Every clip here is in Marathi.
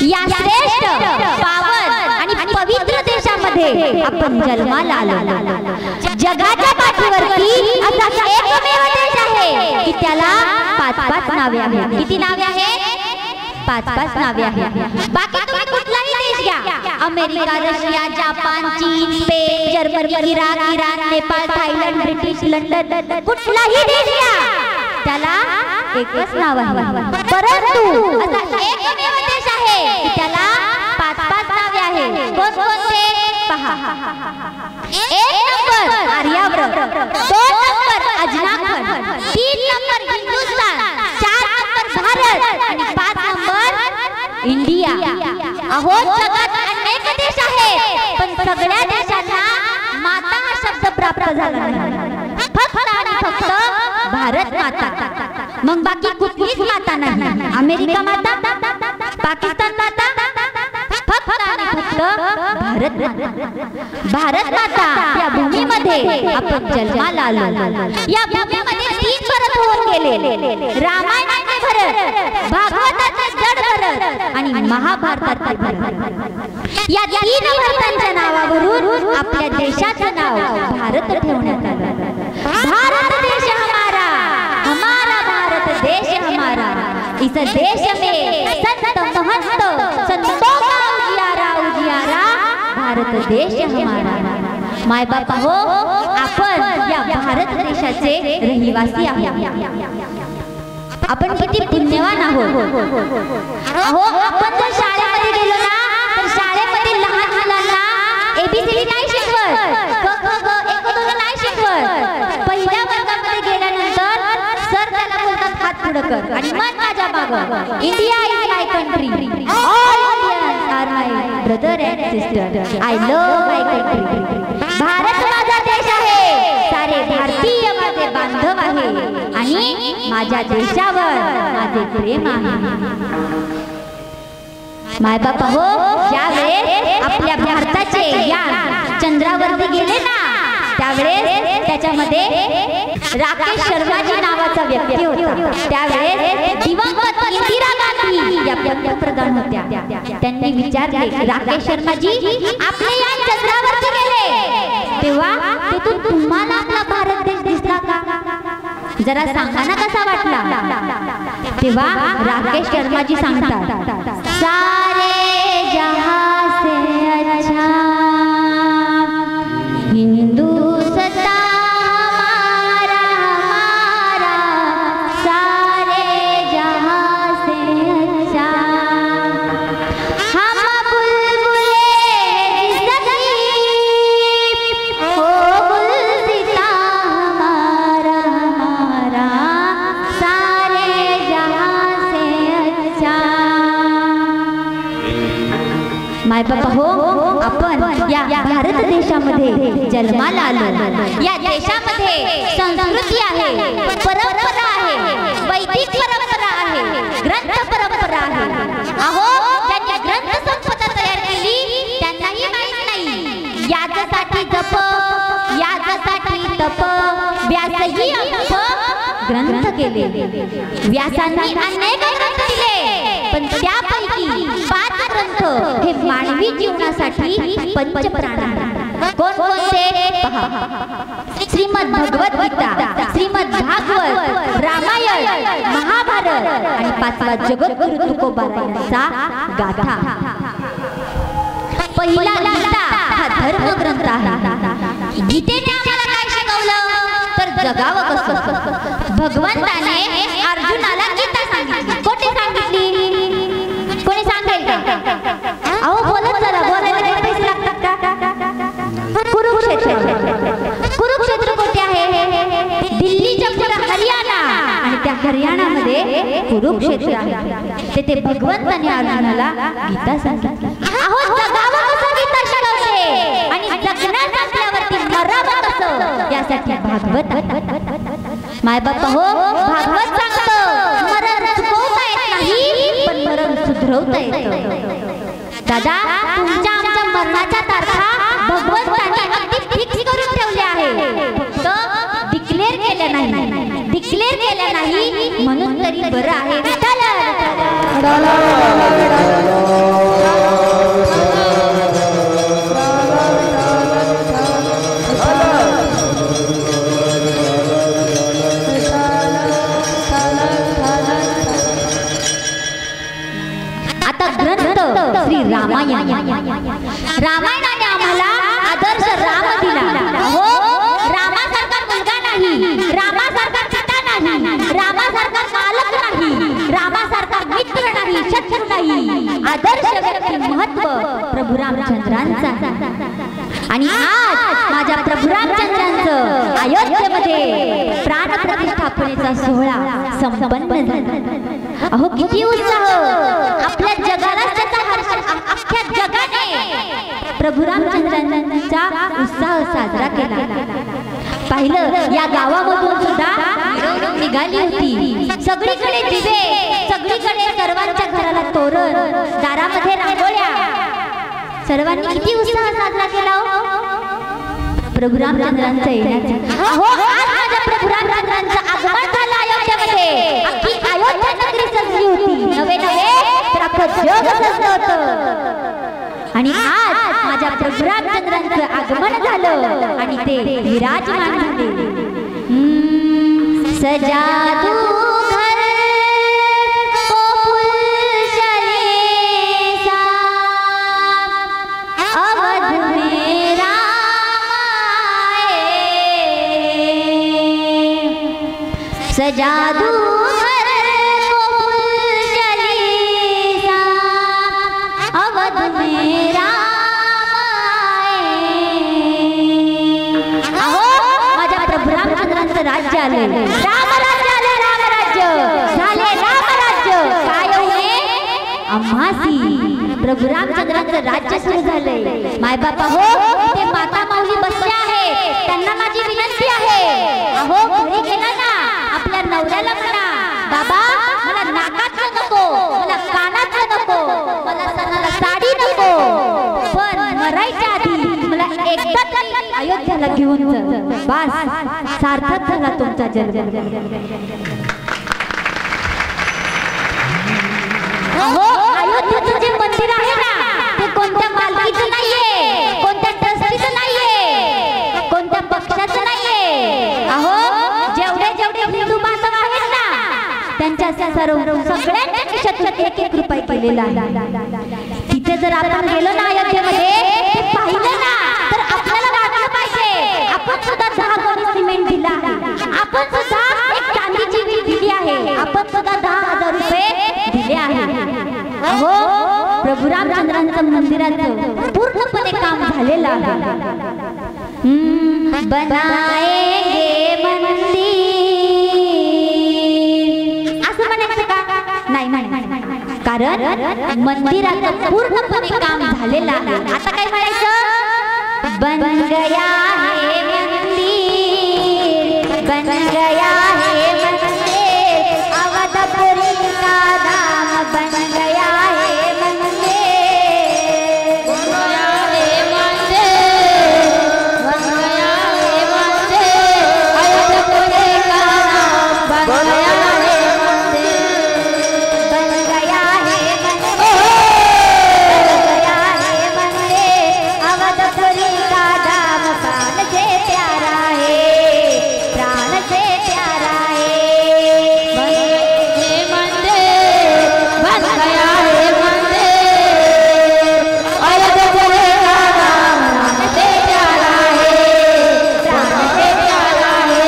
या श्रेष्ठ पावन आणि पवित्र देशामध्ये आपण जन्माला आलो। जगाच्या पाठीवरती असा एकमेव देश आहे की त्याला 5-5 नावे आहेत। किती नावे आहेत? 5-5 नावे आहेत। बाकी तुम्ही कुठलाही देश घ्या, अमेरिका, रशिया, जपान, चीन, Spain, Germany, Iraq, Iran, Nepal, Thailand, British, London, कुठलाही देश घ्या, त्याला एकच नाव आहे। परंतु असा एकमेव देश आहे की त्याला 5-5 नावे आहेत। कोणकोणते? पहा, 1 number Aryavarta, 2 number Ajnakhand, 3 number Hindustan, 4 number Bharat आणि 5 नंबर इंडिया। अहो, जगात अनेक देश आहेत पण सगळ्या देशांना माता हा शब्द प्राप्त झाला नाही। फक्त आणि फक्त भारत माता, मग बाकी कुठलीच माता नाही। अमेरिका माता, पाकिस्तान माता, फक्त आणि फक्त भारत माता। भारत माता या भूमीमध्ये आपण जन्माला आलो। या भूमीमध्ये 3 भरत होऊन गेले, रामायणाचे भरत, भागवताचे जड भरत आणि महाभारताचे भरत। या 3 भरतांच्या नावावरून आपल्या देशाचं नाव भारत ठेवण्यात आलं। भारत देश हमारा, हमारा भारत देश हमारा, इस देश में संत महंत संतों का उजियारा उजियारा, भारत देश हमारा। माय बापा हो, आपण या भारत देशाचे रहिवासी आहोत। आपण किती पुण्यवान आहोत। अहो, आपण जर शाळेमध्ये गेलो ना तर शाळेमध्ये लहान मुलांना एबीसीडी नाही शिकवत, क ख ग 1 2 नाही शिकवत। पहिल्या वर्गामध्ये गेल्यानंतर सर त्याला बोलतात हात पुढे कर आणि मग माझ्या मागे, India is my country, all Indians are my brother and sister, I love my country. Bharat माझा देश आहे, सारे भारतीय माझे बांधव आहे आणि माझ्या देशावर माझे प्रेम आहे। माय बापा हो, ज्यावेळेस आपल्या भारताचे यान चंद्रावरती गेले ना त्यावेळेस त्याच्यामध्ये राकेश शर्माजी नावाचा व्यक्ती होता। त्यावेळेस दिवंगत इंदिरा गांधी या पंतप्रधान होत्या। त्यांनी विचारले, राकेश शर्माजी आपले यान चंद्रावरती गेले तेव्हा तिथून तुम्हाला आपला भारत देश दिसला का? जरा सांगा ना कसा वाटला? तेव्हा राकेश शर्माजी सांगतात, सारे जहां से अच्छा हिंदुस्तान हमारा, हमारा सारे जहां से अच्छा, हम बुलबुले सभी हो गुलसिता हमारा, हमारा सारे जहां से अच्छा। माय बाबा हो, आपण या भारत देशामध्ये जन्माला आलो। या देशामध्ये संस्कृती आहे, परंपरा आहे, वैदिक परंपरा आहे, ग्रंथ परंपरा आहे। अहो, ज्यांनी ग्रंथ संपदा तयार केली त्यांनाही माहित नाही याच्यासाठी जप, याच्यासाठी तप, व्यासही अप ग्रंथ केले। व्यासांनी अनेक ग्रंथ दिले पण त्यापैकी 5 ग्रंथ हे मानवी जीवनासाठी पंचप्राण आहेत। कोणकोणते? पहा, श्रीमद भगवत गीता, श्रीमद भागवत, रामायण, महाभारत आणि 5वा जगद्गुरु तुकोबारायांचा गाथा। पहिला गीता हा धर्मग्रंथ आहे। गीतेने आम्हाला काय शिकवलं तर जगावं कसं। भगवंताने अर्जुनाला गीता सांगितली। कोठे सांगितली? कोणी सांगेल का? अहो बोलत चला, बोलायला पैसे लागतात का? कुरुक्षेत्र। कुरुक्षेत्र कोठे आहे? दिल्लीच्या पुढे हरियाणा आणि त्या हरियाणामध्ये कुरुक्षेत्र आहे। तेथे भगवंताने अर्जुनाला गीता सांगितली। अहो, जगावं कसं गीता शिकवते आणि जगण्यात असल्यावरती मरावं कसं यासाठी भागवत। माय बापा हो, भागवत सांगतं मरण चुकवता येत नाही पण मरण सुधरवता येतं। दादा, तुमच्या आमच्या मरणाच्या तारखा भगवंताने अगदी फिक्स करून ठेवल्या आहे, फक्त डिक्लेअर केल्या नाही। डिक्लेअर केल्या नाही म्हणून तरी बरं आहे। विठ्ठल श्री रामायण. रामायणाने आम्हाला आदर्श राम दिला. हो, रामासारखा मुलगा नाही, रामासारखा पिता नाही, रामासारखा मालक नाही, रामासारखा मित्र नाही, शत्रू नाही. आदर्श व्यक्ती महत्व प्रभू रामचंद्रांचा. आणि आज माझ्या प्रभू रामचंद्रांचं अयोध्येमध्ये प्राण प्रतिष्ठापनेचा सोहळा संपन्न झाला. अहो किती उत्साह! आपल्या जगाला अख्ख्या जगाने प्रभू रामचंद्रांचा उत्साह साजरा केला. पाहिलं या गावामधून सुद्धा निघाली होती. सगळीकडे दिवे, सगळीकडे सर्वांच्या घराला तोरण, दारामध्ये रांगोळ्या. सर्वांनी किती उत्साह साजरा केला प्रभू रामचंद्रांचा येण्याचा. अहो आज माझ्या प्रभू रामचंद्रांचं आगमन झालं अयोध्येमध्ये. अख्खी अयोध्या नगरी सजली होती. नवे तर अख्खं जग सजलं होतं. आणि आज माझ्या प्रभू रामचंद्रांचं आगमन झालं आणि ते विराजमान झाले. सजा दू घर को फुलशले सा, अवध में राम आए. सजा दू घर को फुलशले सा, अवध में राम आए. अहो माझ्या प्रभू रामचंद्रांचं राज्य आले. रामराज्य आले, रामराज्य झाले, रामराज्य काय होणे आम्हासी प्रभू रामचंद्रांचं राज्य सुरू झालंय. मायबापा हो, ते माता माऊली बसल्या आहेत, त्यांना माझी विनंती आहे. अहो घरी गेला ना आपल्या नवऱ्याला म्हणा, बाबा मला नाकातलं नको, मला कानातलं नको, मला सणाला साडी नको, पण मरायच्या आधी मला एकदा तरी अयोध्येला घेऊन जा. बस सार्थक झाला तुमचा जन्म. अहो अयोध्येचं जे मंदिर आहे ना, ते कोणत्या मालकीचं नाहीये, कोणत्या ट्रस्टीचं नाहीये, कोणत्या पक्षाचं नाहीये. अहो जेवढे जेवढे हिंदू बांधव आहेत ना, त्यांच्या सगळ्यांच्या खिशातून एक एक रुपये केलेला आहे. तिथे जर आपण गेलो ना अयोध्येमध्ये, ते पाहिलं ना तर आपल्याला वाटलं पाहिजे आपण सुद्धा 10 गोणी सिमेंट दिला आहे, आपण सुद्धा एक चांदीची वीट दिली आहे, आपण सुद्धा 10,000 रुपये दिले आहेत. अहो प्रभू रामचंद्रांचं मंदिराचं पूर्णपणे काम झालेलं आहे. बनाएंगे मंदिर असं म्हणायचं का? नाही नाही, कारण मंदिराचं पूर्णपणे काम झालेलं आहे. आता काय म्हणायचं? बन गया है मंदिर, बन गया है मंदिर, अवधपुरी का धाम बन गया है मंदिर. बन गया है मंदिर, बन गया है मंदिर, अवधपुरी का धाम बन गया है मंदिर. बन गया है मंदिर, बन गया है मंदिर, अवधपुरी का धाम प्राण से प्यारा है, प्राण से प्यारा है. बन गया है मंदिर, अयोध्यपुरी का धाम प्राण से प्यारा है, प्राण से प्यारा है.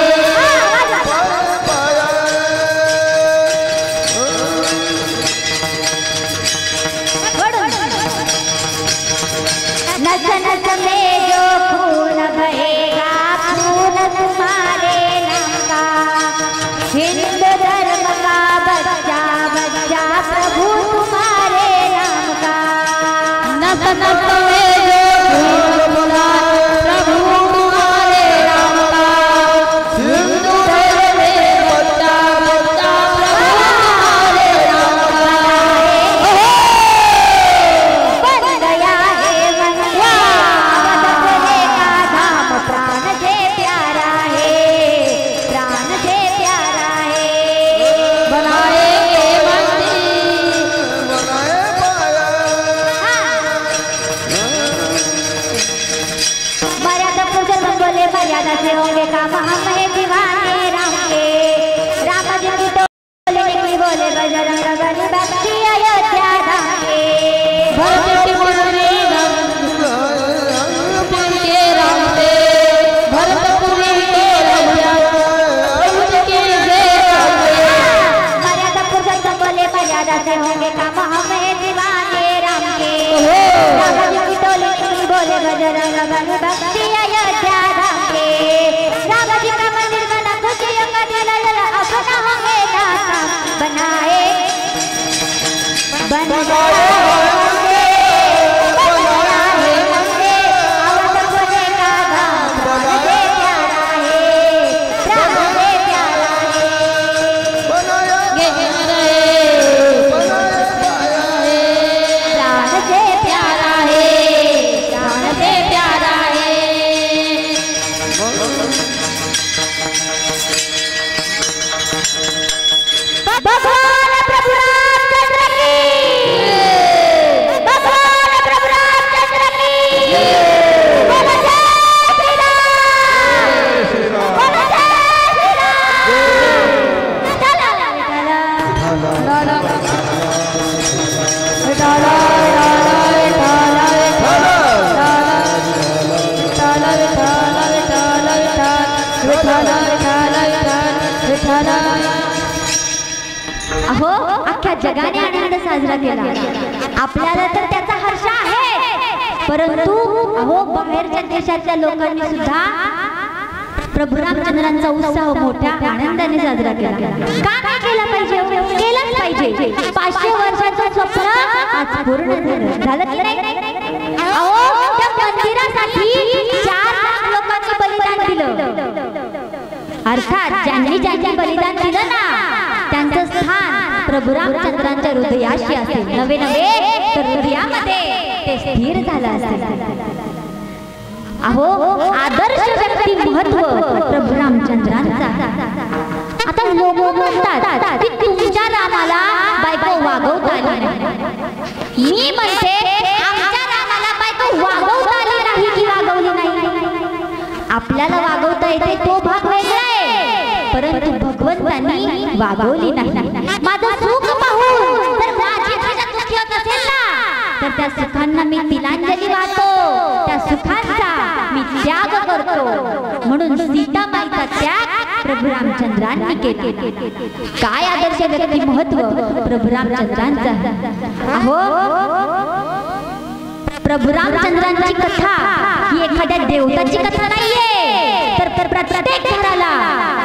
नस नस में जो खून बहेगा, खून तुम्हारे नाम का. हिंदू धर्म का बच्चा बच्चा प्रभु तुम्हारे नाम का. नस नस में जो खून बहेगा, प्रभु तुम्हारे नाम का. हिंदू धर्म में बच्चा बच्चा प्रभु तुम्हारे नाम का. बन गया है मंदिर, अवधपुरी का धाम प्राण से प्यारा है, प्राण से प्यारा है. बनाएंगे मंदिर, मर्यादा पुरुषोत्तम बोले मर्यादा से होंगे काम, हम है दीवाने राम के. राम जी की बोले बजरंग बली, भक्ति अयोध्या धाम के. जैसे होंगे काम हमें दीवाने राम के। राम जी की टोली बोले बजरंग बली भक्ति अयोध्या धाम के। राम जी का मंदिर बना खुशियों का दिल अपना होंगे नाता बनाए जगाने आनंद साजरा केला। आपल्याला तर त्याचा हर्ष आहे, परंतु अहो बाहेरच्या देशातल्या लोकांनी सुद्धा प्रभू रामचंद्रांचा उत्सव मोठ्या आनंदाने साजरा केला। का नाही केला पाहिजे? केलंच पाहिजे। 500 वर्षाचं स्वप्न आज पूर्ण झालं की नाही? अहो त्या मंदिरासाठी 4 लाख लोकांनी बलिदान दिलं। अर्थात ज्यांनी बलिदान दिलं ना त्यांचं स्थान प्रभू रामचंद्रांच्या हृदयाशी असेल, नवे तर हृदयामध्ये ते स्थिर झालं असेल। अहो आदर्श व्यक्ती महत्व प्रभू रामचंद्रांचा। आता लोक म्हणतात की तुमच्या रामाला बायको वागवता आली नाही। मी म्हणते आमच्या रामाला बायको वागवता आली नाही की वागवली नाही? आपल्याला वागवता येते तो भाग वेगळा आहे, परंतु भगवंतांनी वागवली नाही। माझं सुख पाहून जर माझी प्रजा सुखी होत असेल ना तर त्या सुखांना मी तिलांजली वाहतो, त्या सुखांचा मी त्याग करतो। म्हणून सीता माईचा त्याग प्रभू रामचंद्रांनी केला। काय आदर्श व्यक्ती महत्व प्रभू रामचंद्रांचा। अहो प्रभू रामचंद्रांची कथा ही एखाद्या देवताची कथा नाहीये, तर प्रत्येक घराला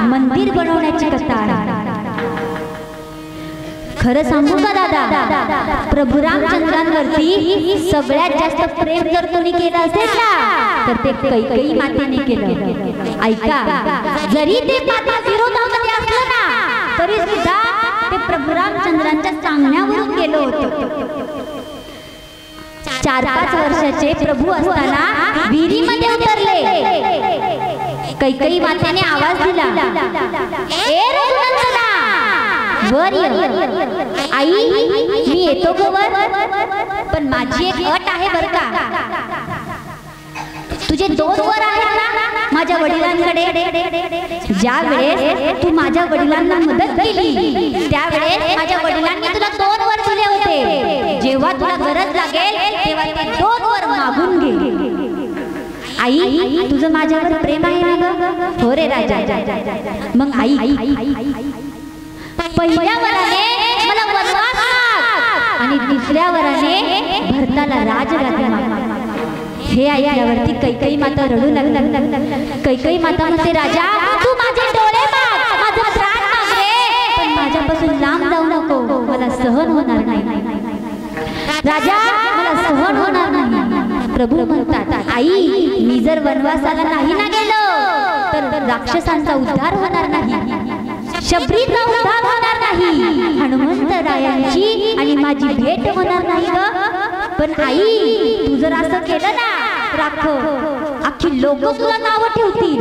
मंदिर बनवण्याची कथा आहे। खरं सांगू का दादा, प्रभू रामचंद्रांवरती सगळ्यात जास्त प्रेम जर कोणी केलं असेल ना तर ते कैकेयी मातेने केलं। ऐका, जरी ते माता विरोधामध्ये असलं ना तरी सुद्धा ते प्रभू रामचंद्रांच्या सांगण्यावरून गेलो होतो। 4-5 वर्षाचे प्रभू असताना विहिरीमध्ये उतरले। कैकेयी मातेने आवाज दिला, ए रघुनंदना वर ये। आई मी येतो ग वर, पण माझी एक अट आहे बर का। तुझे 2 वर आहेत ना माझ्या वडिलांकडे। ज्या वेळेस तू माझ्या वडिलांना मदत केली त्यावेळेस माझ्या वडिलांनी तुला 2 वर दिले होते। जेव्हा तुला गरज लागेल तेव्हा ते 2 वर मागून घे। आई तुझं माझ्यावर प्रेम आहे ना ग? हो रे राजा। मग आई पहिल्या वराने मला वनवास माग आणि दुसऱ्या वराने भरताला राजगादी माग। हे ऐकल्यावरती कैकेयी माता रडू लागली। कैकेयी माता म्हणते, राजा तू माझे डोळे माग, माझा प्राण माग रे, पण माझ्यापासून लांब जाऊ नको, मला सहन होणार नाही। राजा मला सहन होणार नाही। प्रभू म्हणतात, आई मी जर वनवासाला नाही ना गेलो तर राक्षसांचा उद्धार होणार नाही, शबरीचा उद्धार होणार नाही, हनुमंत रायांची आणि माझी भेट होणार नाही ग। पण आई तू जर असं केलं ना राख अख्खी लोक तुला नाव ठेवतील।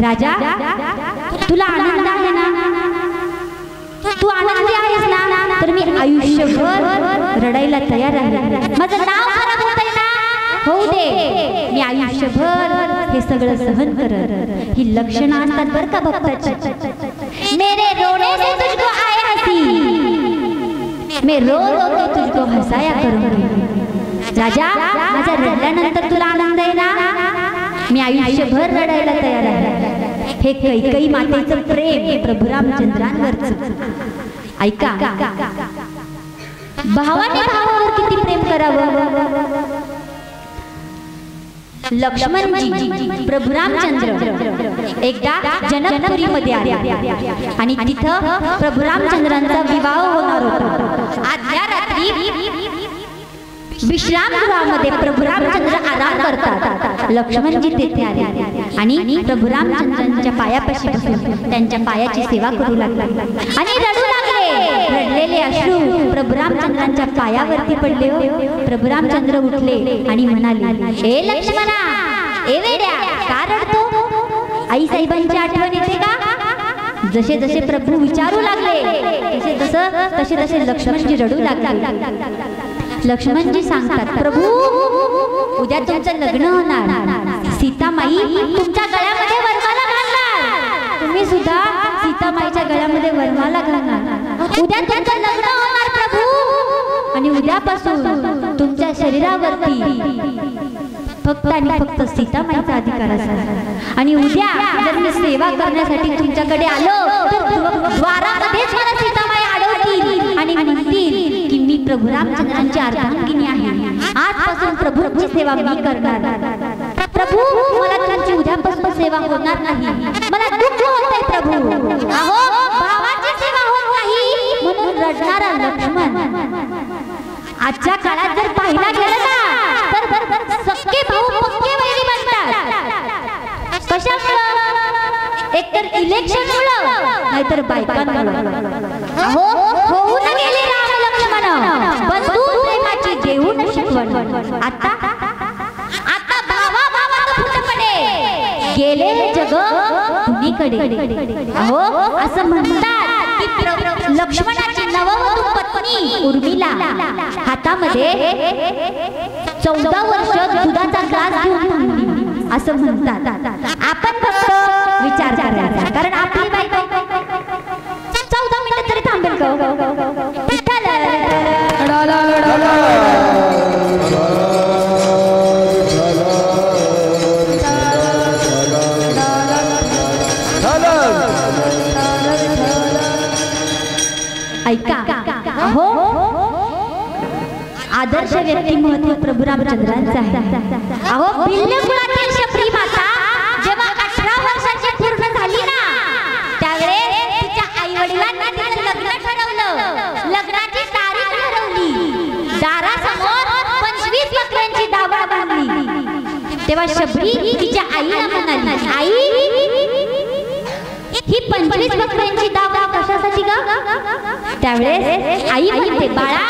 राजा तुला आनंद आहे ना, तू आनंदी आहेस ना, तर मी आयुष्यभर रडायला तयार आहे। माझं नाव खराब होतंय ना, होऊ दे, मी आयुष्यभर हे सगळं सहन करत। ही लक्षणं असतात बरं का भक्ताची। मेरे रोने से तुझको आए हंसी, मैं रो रो के तुझको हसाया करूंगी। राजा माझ्या रडल्यानंतर तुला आनंद आहे ना, मी आयुष्यभर रडायला तयार आहे। हे कैकेयी मातेचं प्रेम प्रभू रामचंद्रांवरचं। ऐका, भावाने भावावर किती प्रेम करावं. लक्ष्मणजी प्रभू रामचंद्र एकदा जनकपुरीमध्ये आले आणि तिथं प्रभू रामचंद्रांचा विवाह होणार होता. आदल्या रात्री विश्रामगृहामध्ये प्रभू रामचंद्र आराम करतात. लक्ष्मणजी तेथे आले आणि प्रभू रामचंद्रांच्या पायापाशी बसून त्यांच्या पायाची सेवा करू लागले आणि रडू लागले. रडलेले अश्रू प्रभू रामचंद्रांच्या पायावरती पडले. प्रभू रामचंद्र उठले आणि म्हणाले, ए लक्ष्मणा, ए वेड्या, का रडतो? आई साहेबांची आठवण येते का? जसे जसे प्रभू विचारू लागले तसे तसे लक्ष्मणजी रडू लागले. लक्ष्मणजी सांगतात, प्रभू उद्या तुमचं लग्न होणार. सीतामाई तुमच्या गळ्यामध्ये वरमाला घालणार. तुम्ही सुद्धा सीतामाईच्या गळ्यामध्ये वरमाला घालणार. उद्या तुमचं लग्न होणार प्रभू आणि उद्यापासून तुमच्या शरीरावरती फक्त आणि फक्त सीतामाईचा अधिकार असणार. आणि उद्या जर मी सेवा करण्यासाठी तुमच्याकडे आलो तर द्वारामध्येच मला सीतामाई अडवतील आणि म्हणतील की मी प्रभू रामचंद्रांची अर्धांगिनी आहे. आजपासून प्रभूंची सेवा मी करणार. प्रभू मला तुमची उद्यापासून सेवा होणार नाही. मला दुःख होतंय प्रभू. अहो भावाची सेवा होत नाही म्हणून रडणारा लक्ष्मण. आजच्या काळात जर पाहिला गेलं ना तर सख्खे भाऊ पक्के वैरी बनतात. कशामुळं? एकतर इलेक्शनमुळं नाहीतर बायकांमुळं. अहो होऊन गेले राम लक्ष्मण बंधू प्रेमाची देऊन शिकवण. आता भावा भावाचं फुटपणे गेले जग कुणीकडे. अहो असं म्हणतात की लक्ष्मणाची नववधू पत्नी उर्मिला हातामध्ये 14 वर्ष दुधाचा ग्लास घेऊन थांबली असं म्हणतात. आपण फक्त विचार करायचा, कारण आपली बायको 14 मिनिटं तरी थांबेल का? ऐका, हो आदर्श व्यक्तिमत्व प्रभू रामचंद्रांचं आहे. अहो भिल्ल कुळातील शबरी माता जेव्हा 18 वर्षाची पूर्ण झाली ना त्यावेळेस तिच्या आई वडिलांनी तिचं लग्न ठरवलं. लग्नाची तारीख ठरवली. दारासमोर 25 बकऱ्यांची दावण बांधली. तेव्हा शबरी तिच्या आईला म्हणाली, आई ही 25 बकऱ्यांची दावण कशासाठी ग? त्यावेळेस आई म्हणते, बाळा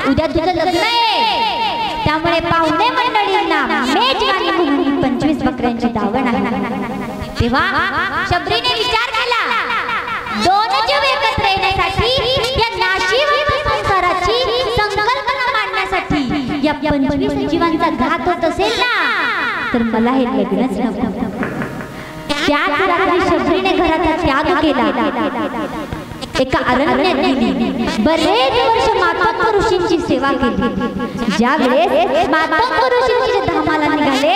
उद्या तुझं लग्न आहे त्यामुळे पाहुणे मंडळींना मेजवानी म्हणून 25 बकऱ्यांची दावण आहे. तेव्हा शबरीने विचार केला, दोन जीव एकत्र येण्यासाठी या नाशिवंत संसाराची संकल्पना मांडण्यासाठी या 25 जीवांचा घात होत असेल ना तर मला हे लग्नच नको. त्याच रात्री शबरीने घराचा त्याग केला. एका अरण्यात गेली. बरेच वर्ष मातंग ऋषींची सेवा केली. ज्या वेळेस मातंग ऋषींची धामाला निघाले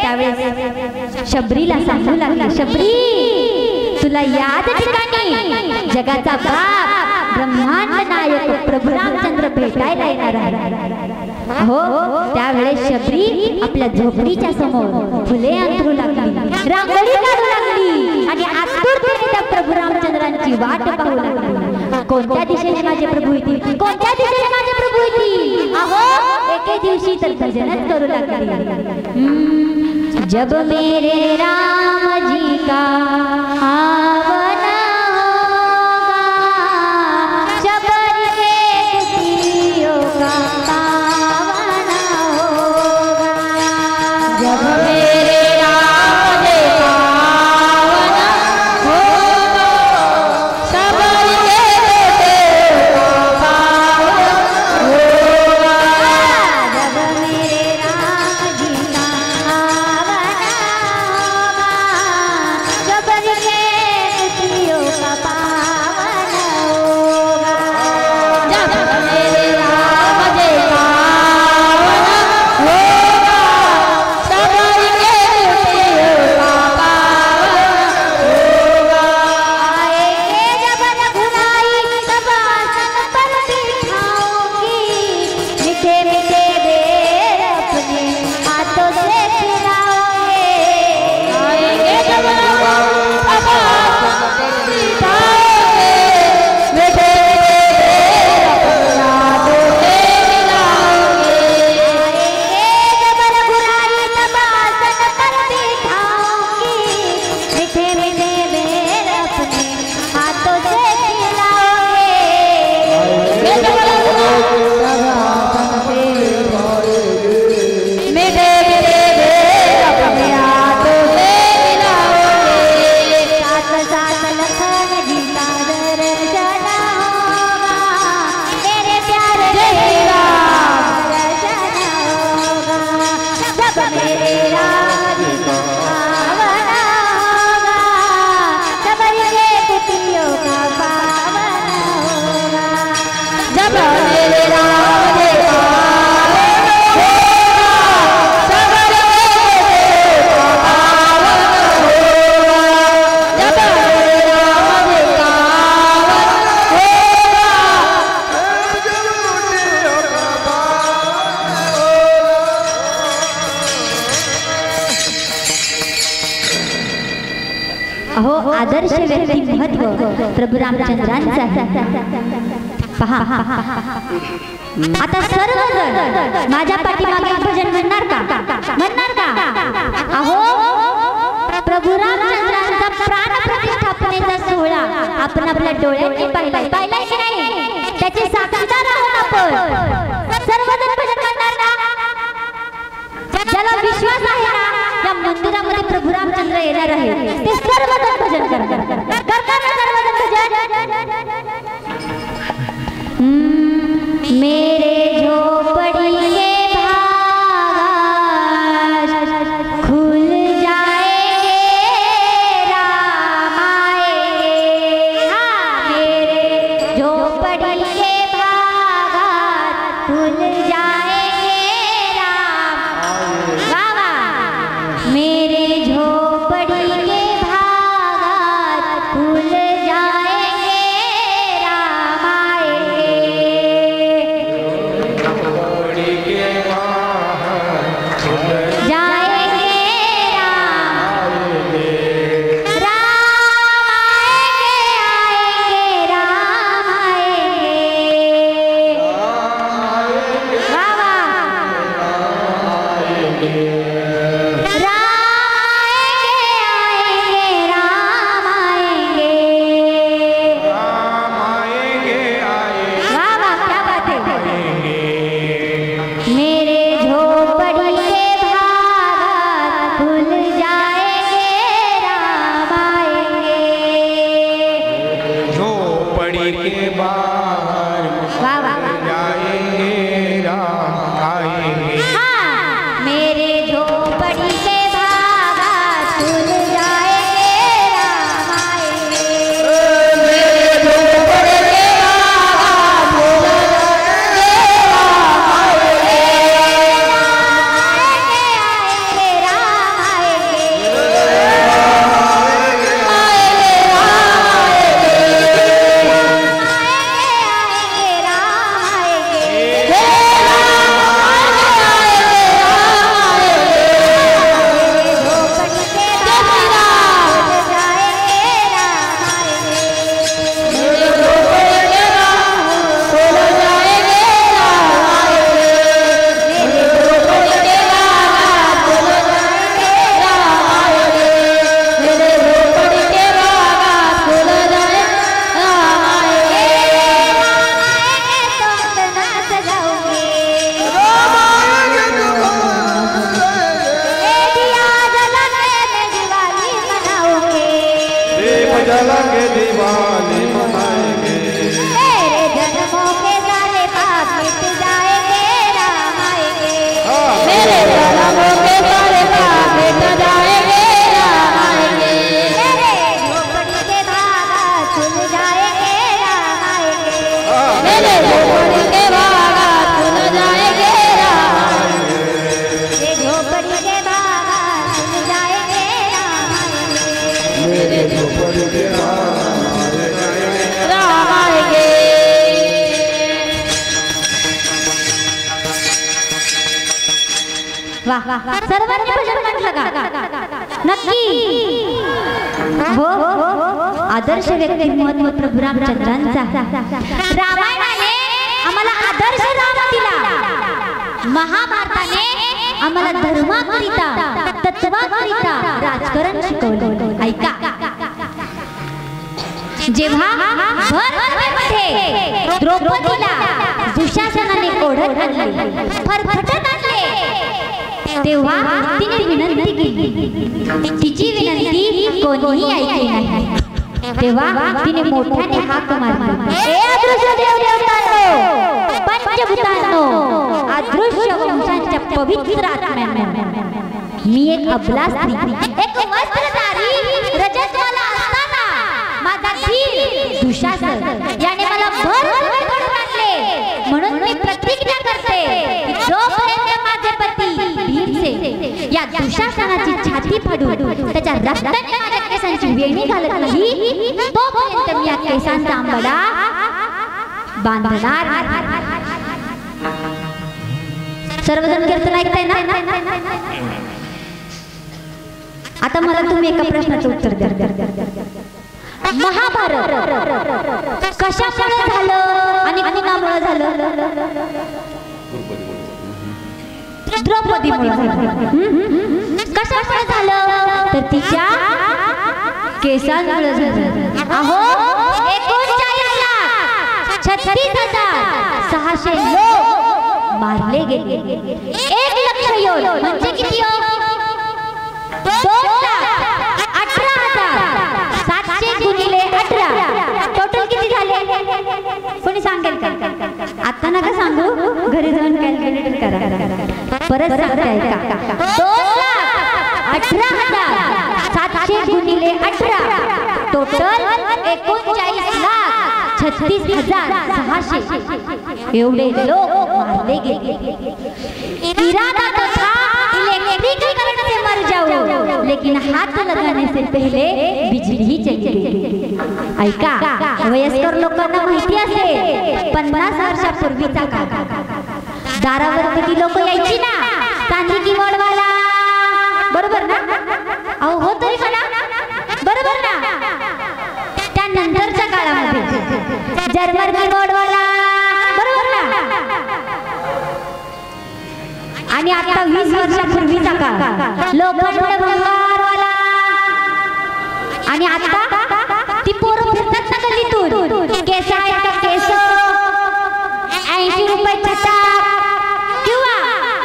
त्यावेळेस शबरीला सांगू लागला, शबरी तुला याद ठिकाणी जगाचा बाप ब्रह्मांड नायक प्रभू रामचंद्र भेटायला येणार आहे. हो त्यावेळेस शबरी आपल्या झोपडीच्या समोर फुले अंथरू लागली, रांगोळी काढू लागली आणि आतुरतेने त्या प्रभू रामचंद्रांची वाट पाहू लागली. कोणत्या दिशेने माझे प्रभू येतील, कोणत्या दिशेने माझे प्रभू येतील. अहो एके दिवशी तर भजनच करू लागली. जब मेरे राम जी का आवन होगा, शबरी के कुटियों का पावन होगा. जब मेरे राम जी का आवन होगा, शबरी के कुटियों का पावन होगा. जब मेरे राम जी का आवन होगा, शबरी के आदर्श व्यक्तिमत्व प्रभू रामचंद्रांचं आहे। पहा आता सर्वजण माझ्या पाठीमागे भजन म्हणणार का? म्हणणार का? अहो प्रभू रामचंद्रांचा प्राण प्रतिष्ठापनेचा सोहळा आपण आपल्या डोळ्यांनी पाहिलाय की नाही? त्याची साक्षीदार आहोत आपण। सर्वजण भजन म्हणणार ना? ज्याला विश्वास आहे ना या मंदिरामध्ये प्रभू रामचंद्र येणार आहे ते सर्वजण भजन करतात। सर्वजण भजन। मेरे झोपड़ी के भाग खुल जाएंगे राम आएंगे। हाँ मेरे झोपड़ी के भाग खुल जाएंगे राम। बाबा मेरे झोपड़ी के भाग खुल जाएंगे राम आएंगे। सर्वांनी भजन म्हटलं का? नक्की हो आदर्श व्यक्तिमत्व प्रभू रामचंद्रांचा। रामायणाने आम्हाला आदर्श राम दिला, महाभारताने आम्हाला धर्माकरिता तत्वाकरिता राजकारण शिकवलं। ऐका जेव्हा भरमध्ये द्रौपदीला दुशासनाने ओढत आणले, फरफटत आणले, तेव्हा तिने विनंती केली, तिची विनंती कोणीही ऐकली नाही। तेव्हा तिने मोठ्याने हाक मारली, हे अदृश्य देवदेवतांनो, पंचभूतांनो, अदृश्य वंशांच्या पवित्र आत्म्यांनो, मी एक अबला स्त्री, एक वस्त्रधारी रजस्वाला असताना माझा धीर दुशासन याने मला भरभरून आणले, म्हणून मी प्रतिज्ञा करते की जोपर्यंत माझे पती भीमसेन या दुशासनाची छाती फाडून त्याच्या रक्ताने माझ्या केसांची वेणी घालत नाही, तोपर्यंत मी या केसांचा अंबाडा बांधणार। सर्वजण कीर्तन ऐकताय ना? आता मला तुम्ही एका प्रश्नाचं उत्तर द्या. महाभारत कशामुळे झालं आणि कुणामुळे झालं? द्रौपदीमुळे झालं. कशामुळे झालं? तर तिच्या केसांमुळे झालं. अहो 39,36,600 लोक मारले गेले. 1,00,000 योद्ध म्हणजे किती? 2,18,700 गुणिले 18 टोटल किती झाले? कोणी सांगेल का? आता नका सांगू, घरी जाऊन कॅल्क्युलेटर करा. परत सांगताय का? 2,18,700 गुणिले 18 टोटल 39,36,600 एवढे लोग मारले गए. इरादा तो था इलेक्ट्रिकल से मर जाओ, लेकिन हाथ लगाने से पहले बिजली ही चली गई. ऐका, वयस्कर लोकांना माहिती असेल 50 वर्षापूर्वीचा काळ. दारावर किती लोक यायची ना, चांदी की मोडवाला, बरोबर ना? अहो हो तरी म्हणा, बरोबर ना? त्यानंतरच्या काळामध्ये जर्मन की मोडवाला, बरोबर ना? आणि आता 20 वर्षापूर्वीचा काळ लोखंड भंगारवाला. आणि आता ती पोरं फिरतात ना गल्लीतून, केस आहेत का केस 80 रुपये छटा किंवा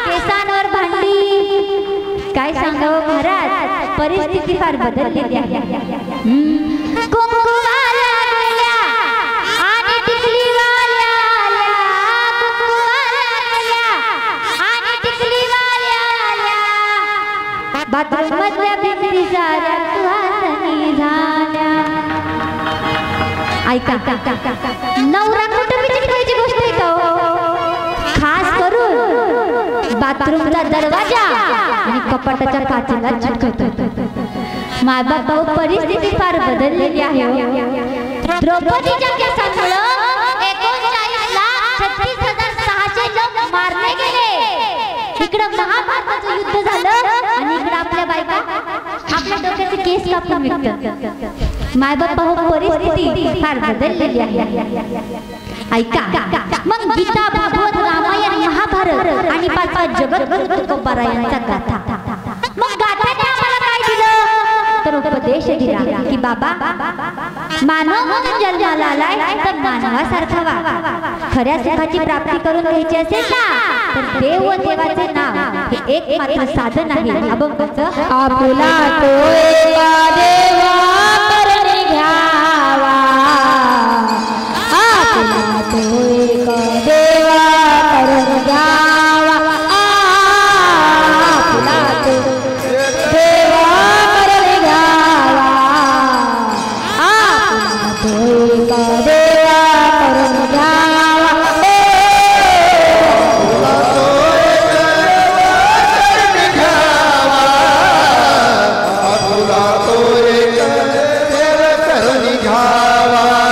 केसांवर भांडी. काय सांगावं महाराज, परिस्थिती फार बदललेली आहे. कुंकुवाल्या गेल्या आणि टिकलीवाल्या आल्या, कुंकुवाल्या गेल्या आणि टिकलीवाल्या आल्या, बाथरूम मधल्या भिंती साऱ्या सुवासिनी झाल्या. ऐका, नवरा कुठं विचारायची गोष्ट आहे का? खास करून बाथरूमचा दरवाजा आणि कपाटाच्या काचेला चिटकवतो. मायबाप परिस्थिती फार बदललेली आहे. द्रौपदीच्या केसांमुळे 39,36,600 लोक मारले गेले. इकडं महाभारताचं युद्ध झालं आणि इकडं आपल्या बायका आपल्या डोक्याचे केस कापून विकतात. मायबाप परिस्थिती फार बदललेली आहे. ऐका, मग गीता, भागवत, रामायण, महाभारत आणि 5 जगद्गुरु तुकोबारायांचा गाथा. मग गाथाने आम्हाला काय दिलं? तर उपदेश दिला की बाबा, मानव म्हणून जन्माला आलाय तर मानवासारखा वा. खऱ्या सुखाची प्राप्ती करून घ्यायची असेल ना, तर देव व देवाचे नाव हे एक मात्र साधन आहे. अभंगाचं आपुला तो एका देवा करणे घ्यावा, आपुला तो एका देवा करणे घ्यावा, आपुला तो देवा करणे घ्यावा, आपुला तो एका देवा करणे घ्यावा, आपुला तो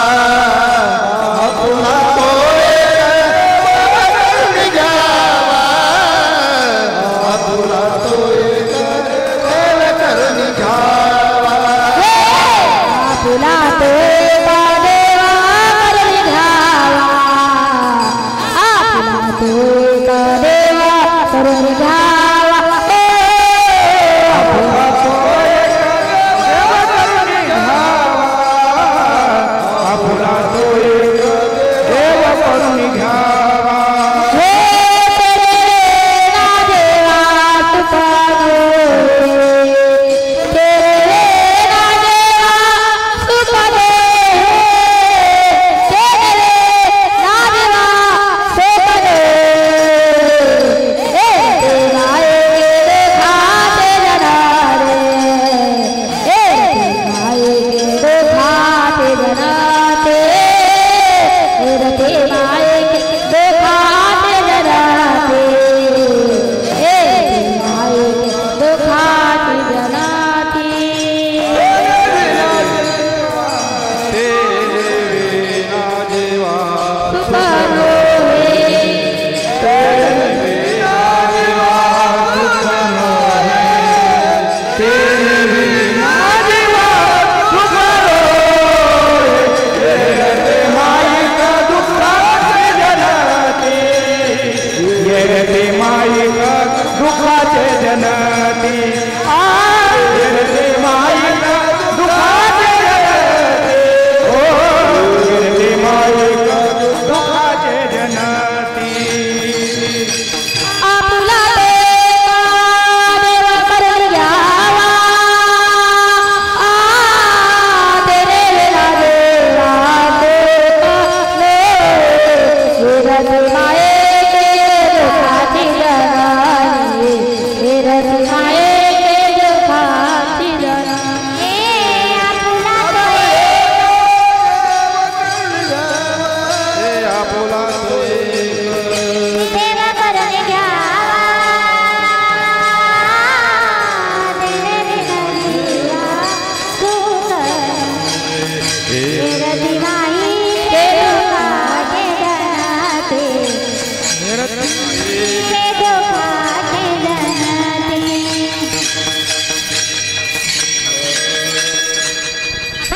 एका देवा करणे घ्यावा, आपुला तो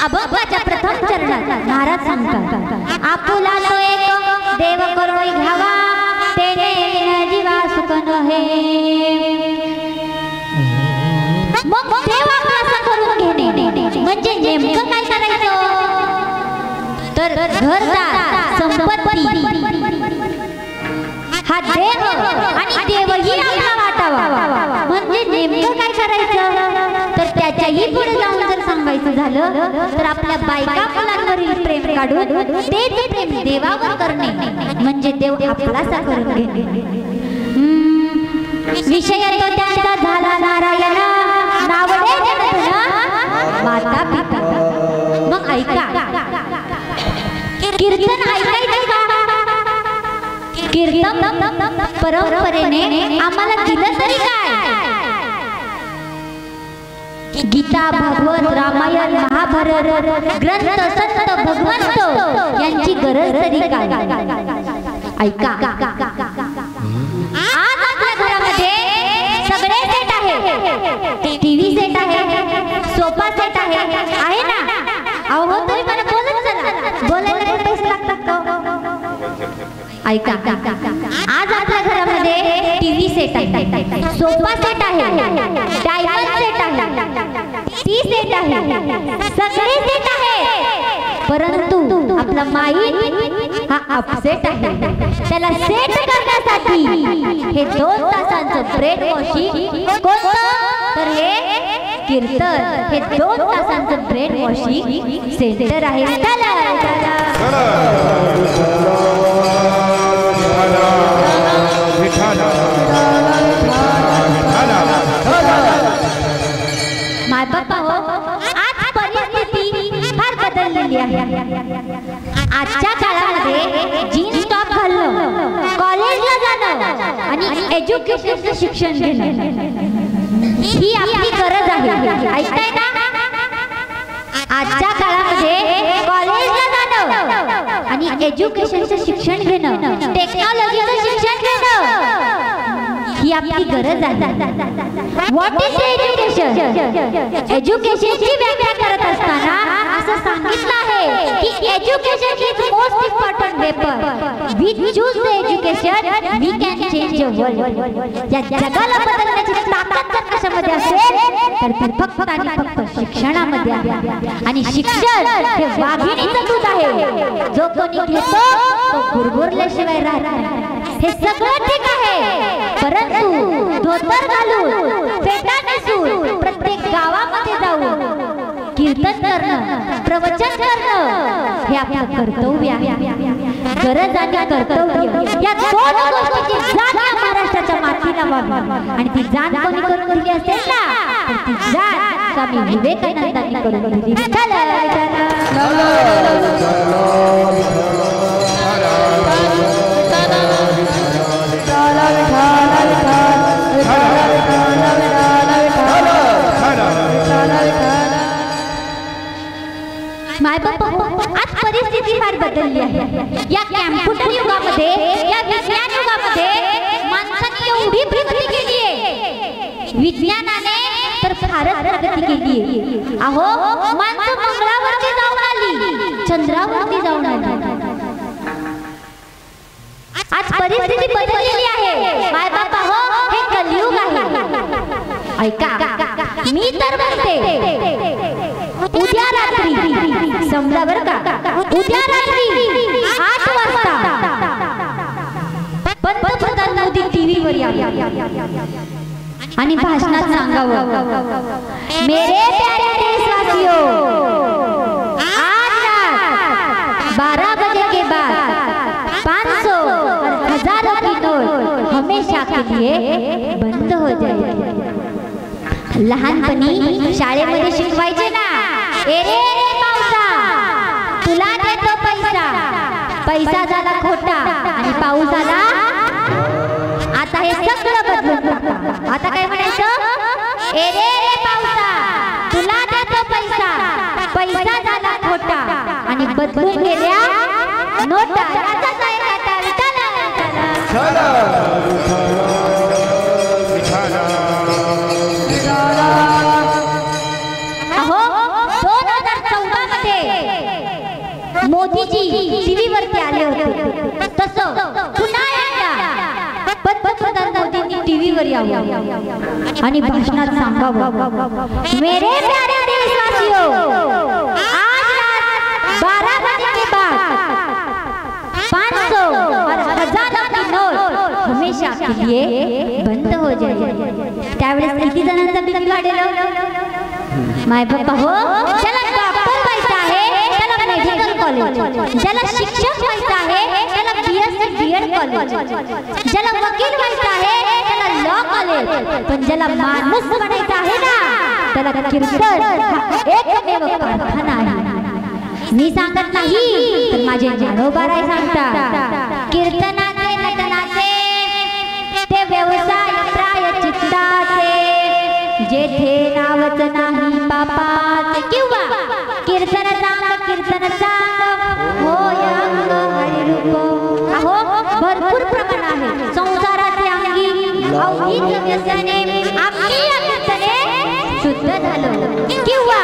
अभंगाच्या प्रथम चरणात महाराज सांगतात आपुला तो एक देव करुणी घ्यावा तेने जीवा सुख नहे. मग देव आपला करून घेणे म्हणजे नेमकं काय करायचं तर घरदार संपत्ती हा देव आणि देवही आपला वाटावा. म्हणजे नेमकं काय करायचं तर त्याच्याही पुढे जाऊन जर सांगायचं झालं तर आपल्या बायका मुलांवरील प्रेम काढून तेच प्रेम देवावर करणे म्हणजे देव आपलासा करून घेणे. विषय तो त्यांचा झाला नारायण नावडे जगतन माता पिता. मग ऐका कीर्तन ऐकायचं का? कीर्तन परंपरेने आम्हाला दिलं तरी काय? गीता भागवत रामायण महाभारत ग्रंथ संत भगवंत यांची गरज तरी काय? ऐका आज आपल्या घरामध्ये सगळे सेट आहे. टीव्ही सेट आहे, सोफा सेट आहे ना? अहो तुम्ही मला बोलत चला, बोलायला पैसे लागतात का? ऐका आज आपल्या घरामध्ये टीव्ही सेट आहे, सोफा सेट आहे, डायमंड सेट आहे, टी सेट आहे, सगळे सेट आहे. परंतु आपला माइंड हा अपसेट आहे. त्याला सेट करण्यासाठी हे 2 तासांचं ब्रेन वॉशिंग कोणतं तर हे कीर्तन हे 2 तासांचं ब्रेन वॉशिंग सेंटर आहे. माय बाप्पा हो आज परिस्थिती फार बदललेली आहे. आजच्या काळामध्ये जीन्स टॉप घालणं, कॉलेजला जाणं आणि एज्युकेशनचं शिक्षण घेणं ही आपली गरज आहे. ऐकताय ना? आजच्या काळामध्ये कॉलेजला जाणं आणि एज्युकेशनचं शिक्षण घेणं, टेक्नॉलॉजीचं शिक्षण घेणं ही आपली गरज आहे. What is education? एज्युकेशनची व्याख्या करत असताना असं सांगितलं आहे की education is most important weapon. We choose the education we can change the world. या जगाला बदलण्याची ताकद जर कशामध्ये असेल तर ती फक्त आणि फक्त शिक्षणामध्ये आहे. आणि शिक्षण हे वाघिणीचं दूध आहे. जो कोणी घेतो तो गुरगुरल्याशिवाय राहत नाही. हे सगळं ठीक आहे, परंतु धोतर घालून फेटा नेसून प्रत्येक गावामध्ये जाऊन कीर्तन करणं, प्रवचन करणं हे आपलं कर्तव्य आहे. गरज आणि कर्तव्य या 2 गोष्टीची जाण महाराष्ट्राच्या मातीला व्हावी. आणि ती जाण कोणी करून दिली असेल ना तर ती जाण स्वामी विवेकानंदांनी करून दिली. माय बाप आज परिस्थिती फार बदलली आहे. या कॅम्प्युटर युगामध्ये, या विज्ञान युगामध्ये माणसाने एवढी प्रगती केली आहे. विज्ञानाने तर फारच प्रगती केली आहे. अहो माणसं मंगळावरती जाऊन आली, चंद्रावरती जाऊन आली. आज परिस्थिती बदललेली आहे. माय बाबा हो हे कलियुग आहे. ऐका मी तर म्हणते उद्या रात्री समजा बरं का, उद्या रात्री 8 वाजता पंतप्रधान मोदी टीव्हीवर यावे आणि भाषणात सांगावं मेरे प्यारे देशवासियों आज रात 12 बजे के बाद 500 और 1000 की नोट हमेशा के लिए बंद हो जाएगी. लहानपणी शाळेमध्ये शिकवायचे ना, ए रे पावसा तुला देतो पैसा, पैसा झाला खोटा आणि पाऊस आला. आता हे सगळं बदलून आता काय म्हणायचं, ए रे पावसा तुला देतो पैसा, पैसा झाला खोटा आणि बदलून गेल्या नोटा. अहो 2014 मध्ये मोदीजी टीव्ही वरती आले होते, तसं पुन्हा एकदा पंतप्रधान मोदींनी टीव्ही वर यावं आणि भाषणात सांगावं, मेरे प्यारे देशवासियों, आज रात 12 बजे के बाद 500 और 1000 की नोट हमेशा के लिए बंद हो जाएगी। त्यावेळेस किती जणांचा बिल वाढेल? माय बाप्पा हो, ज्याला डॉक्टर व्हायचं आहे त्याला मेडिकल कॉलेज, ज्याला शिक्षक व्हायचं आहे त्याला बीएससी बीएड कॉलेज, ज्याला वकील व्हायचं आहे त्याला लॉ कॉलेज, पण ज्याला माणूस बनायचं आहे ना त्याला कीर्तन हा एकमेव कारखाना आहे। मी सांगत नाही तर माझे ज्ञानोबाराय सांगतात, कीर्तनाचे नटनाचे ते व्यवसाय प्रायचित्ताचे, जेथे नावच नाही पापाचे, किंवा कीर्तन सांग होय अंग हरिरूप। अहो भरपूर प्रमाण आहे संसाराचे अंगी अवघीच व्यसने आपली कीर्तने शुद्ध झालो, किंवा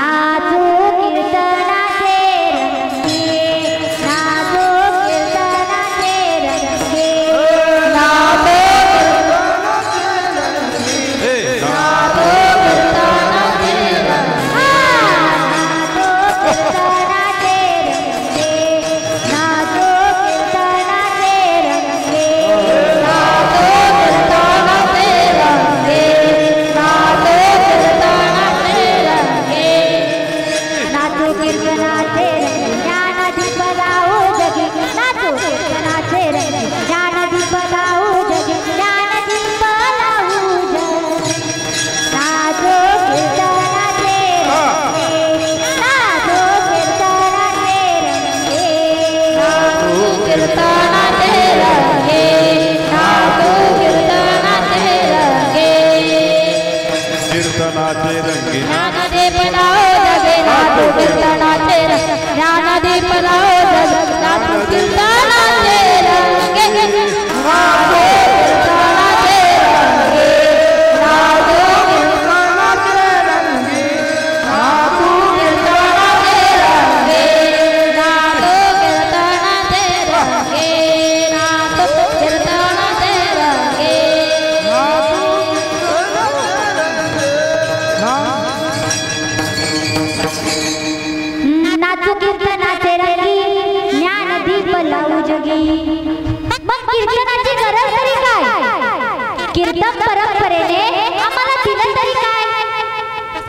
नाचू कीर्तनाचे रंगे, नाचू कीर्तनाचे रंगे,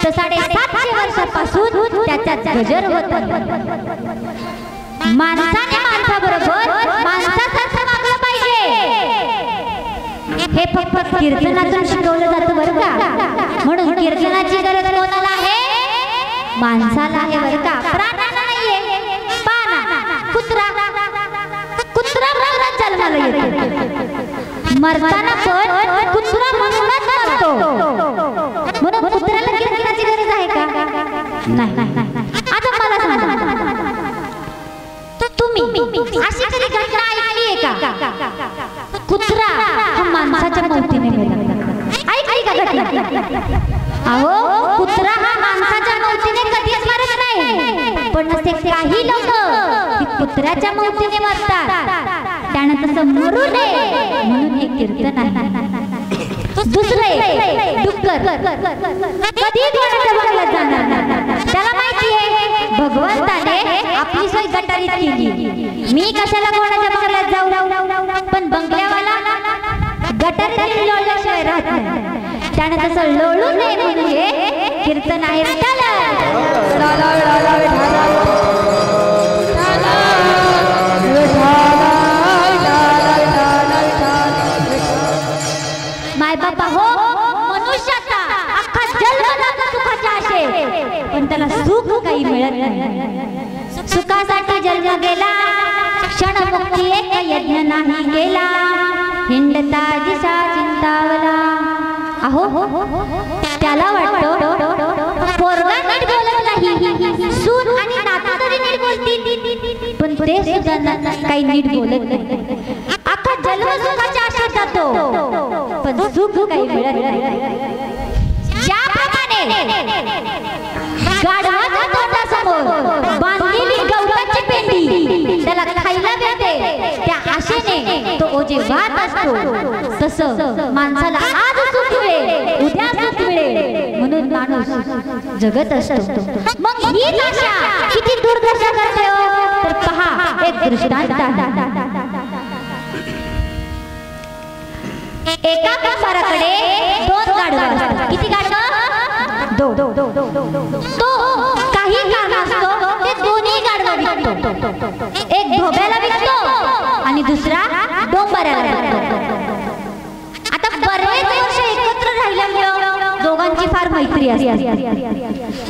तर 750 वर्षापासून त्याच्यात गजर होत, माणसाने माणसाबरोबर माणसासारखं वागलं पाहिजे, हे फक्त कीर्तनातून शिकवलं जातं बरं का। म्हणून कीर्तनाची गरज कोणाला आहे? माणसाला आहे बरं का, प्राण्याला नाहीये। पाना कुत्रा म्हणूनच जन्माला येतो, मरताना पण कुत्रा म्हणूनच मरतो, म्हणून कुत्र्याला कीर्तनाची गरज आहे का? नाही। आता मला सांगा, तुम्ही अशी कधी घटना ऐकली आहे का? कुत्रा हा माणसाच्या मौतीने मेला, ऐकली का घटना? अहो कुत्रा हा माणसाच्या मौतीने कधीच मरत नाही, पण असे काही लोक कुत्र्याच्या मौतीने मरतात, त्यानं तसं मरू नये म्हणून हे कीर्तन आहे। दुसरे डुक्कर कधी कोणाच्या बंगल्यात जाणार नाही, त्याला माहिती आहे भगवंताने आपली सोय गटारीत केली, मी कशाला कोणाच्या बंगल्यात जाऊ, पण बंगल्यावाला गटारीत लोळल्याशिवाय राहत नाही, त्यानं तसं लोळू नये म्हणून हे कीर्तन आहे। माय बाबा हो, मनुष्याचा अख्खा जन्म सुखाचा असेल पण त्याला सुख काही मिळत नाही, सुखासाठी जन्म गेला क्षणमुक्ती एक यज्ञ नाही गेला, हिंडता दिशा चिंतावला। अहो त्याला वाटतं पोरगा नीट बोलत नाही, सून आणि नातू तरी नीट बोलतील, पण ते सुद्धा काही नीट बोलत नाही, अख्खा जन्म दुःख काही मिळत नाही. ज्याप्रमाणे गाढवाच्या तोंडासमोर बांधलेली गवताची पेंडी त्याला खायला मिळते, त्या आशेने तो ओझे वाहत असतो. तसं माणसाला आज सुख मिळेल, उद्या सुख मिळेल म्हणून माणूस जगत असतो. मग हीच आशा किती दुर्दशा करते हो, तर पहा एक दृष्टांत आहे. एका कुंभाराकडे 2 गाढवं असतात. किती गाढवं? 2. तो काही कारणास्तव ते दोन्ही गाढवं विकतो. एक धोब्याला विकतो आणि दुसरा डोंबऱ्याला विकतो. आता बरेच वर्ष एकत्र राहिल्यामुळे दोघांची फार मैत्री असते.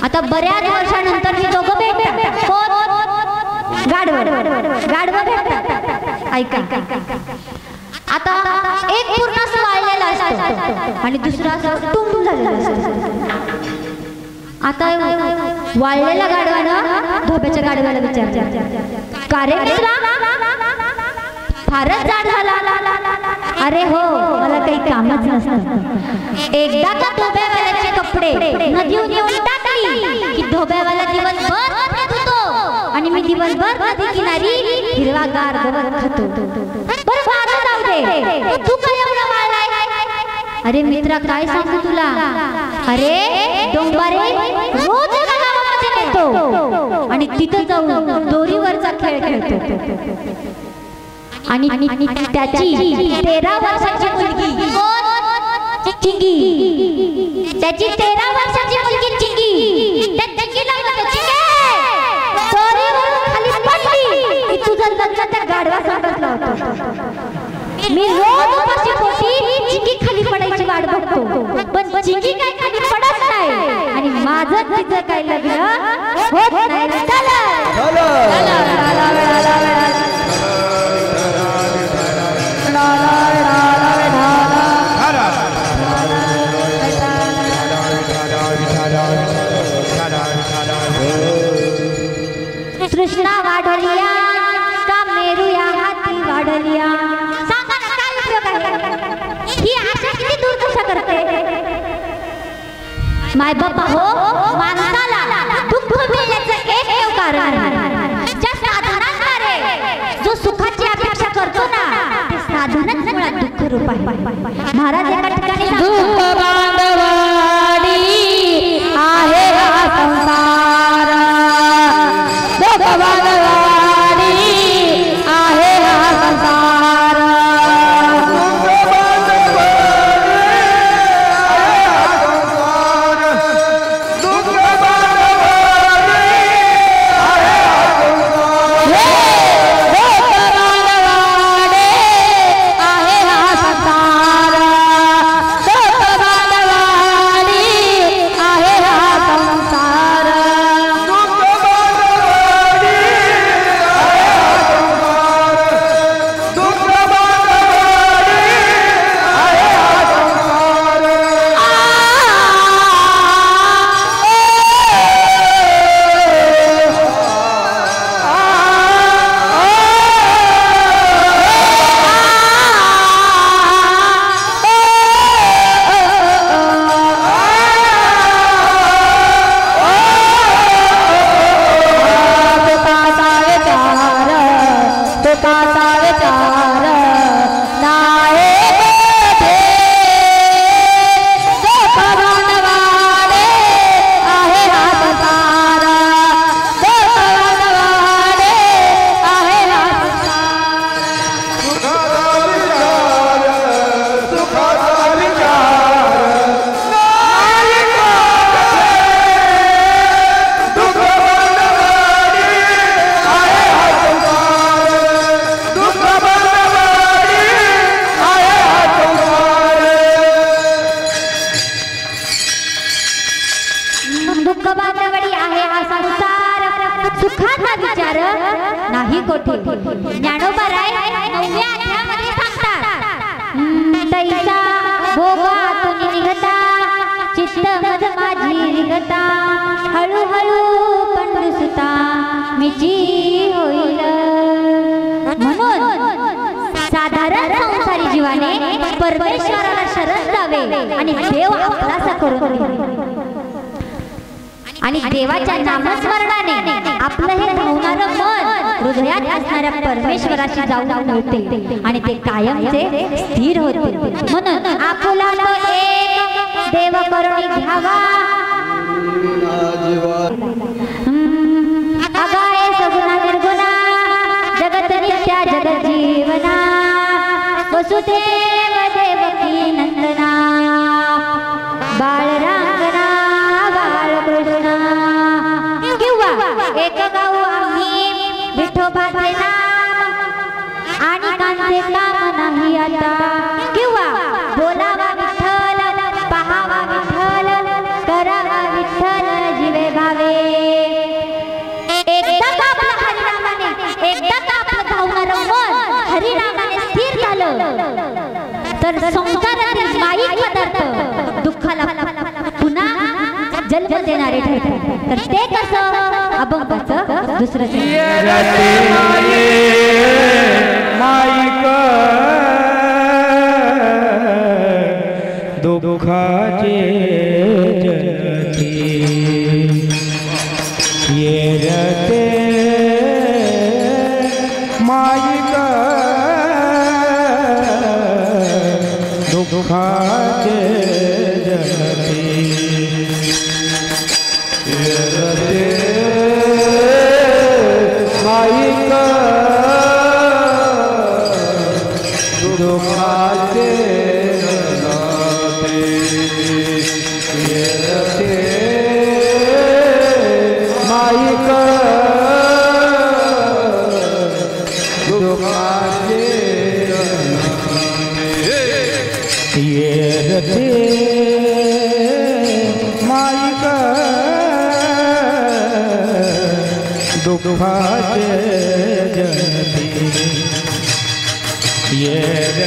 आता बऱ्याच वर्षानंतर ही दोघं भेटतात. गाढवं भेटतात. ऐका, आता एक पूर्ण वाळलेला असतो आणि दुसरा टुंब झालेला असतो. आता वाळलेल्या गाढवानं धोब्याच्या गाढवाला विचारलं, का रे मित्रा, फारच जाड झाला? अरे हो, मला काही कामच नसतं. एकदा का धोब्यावाल्याचे कपडे नदीहून येऊन टाकली की धोब्यावाला दिवसभर कपडे धुतो आणि मी दिवसभर नदी किनारी हिरवागार गवत खातो. बरं माझं जाऊ दे, तू काय एवढा वाळलाय? अरे मित्रा, काय सांगू तुला, अरे डोंबारे रोज गावामध्ये नेतो आणि तिथं जाऊन दोरीवरचा खेळ खेळतो. आणि त्याची 13 वर्षाची मुलगी चिंगी, त्याची 13 वर्षाची मुलगी चिंगी, त्या चिंगीला म्हणतो, चिंगे, दोरीवरून खाली पडली की तुझं लग्न त्या गाढवा सांगितलं होतं. मी रोज उपाशी पोटी चिंगी खाली पडायची वाट बघतो, पण चिंगी काय खाली पडत नाही आणि माझं तिचं काय लग्न होत नाही. कृष्णा वाढलिया का मेरू या हाती वाढलिया? सांगा ना, काय उपयोग आहे? ही आशा किती दुर्दशा करते. माय बाबा हो, माणसाला दुःख मिळण्याचं एकमेव कारण आहे. ज्या साधनांद्वारे जो सुखाची अपेक्षा करतो ना, ते साधनच मुळात दुःख रूप आहे. महाराज एका ठिकाणी दुःख बांधवाडी आहे हा संसार, दुःख बांधवाडी आहे हा संसार, जीवाने परमेश्वराला शरण जावे आणि देव आपलासा करून घ्यावे आणि देवाच्या नामस्मरणाने आपलं हे धावणारं मन हृदयात असणाऱ्या परमेश्वराशी जाऊन मिळते आणि ते कायमचे स्थिर होते. म्हणून आपुला तो एक देव करुणी घ्यावा अगाय सगुणा निर्गुणा जगत नित्या जगत जीवना वसुदेव देवकी नंदना बाळरांगणा बाळकृष्णा किंवा एक गाऊ आम्ही विठोबाचे नाम आणि कांचे काम नाही आता किंवा बोलावा विठ्ठल पहावा विठ्ठल करावा विठ्ठल जीवे भावे. एकदा का आपल्या हरिनामाने एकदा का आपलं धावणारं मन हरिनामाने स्थिर झालं तर संसारातील माईक पदार्थ दुःखाला पुन्हा जन्म देणारे ठरतात. तर ते कसं अभंगाचं दुसरं माईक दुःखाचे जलती येरते माईक दुःखाचे जलती येरते माईक दुःखाचे जलती येरते माईक दुःखाचे येरते माईक दुःखाचे जलती येरते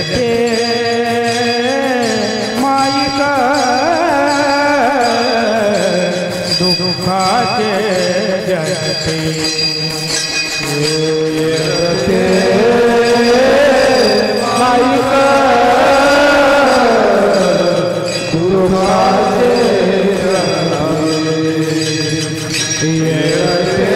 माईक दुःखाचे जलती येरते माईक दुःखाचे जलती येरते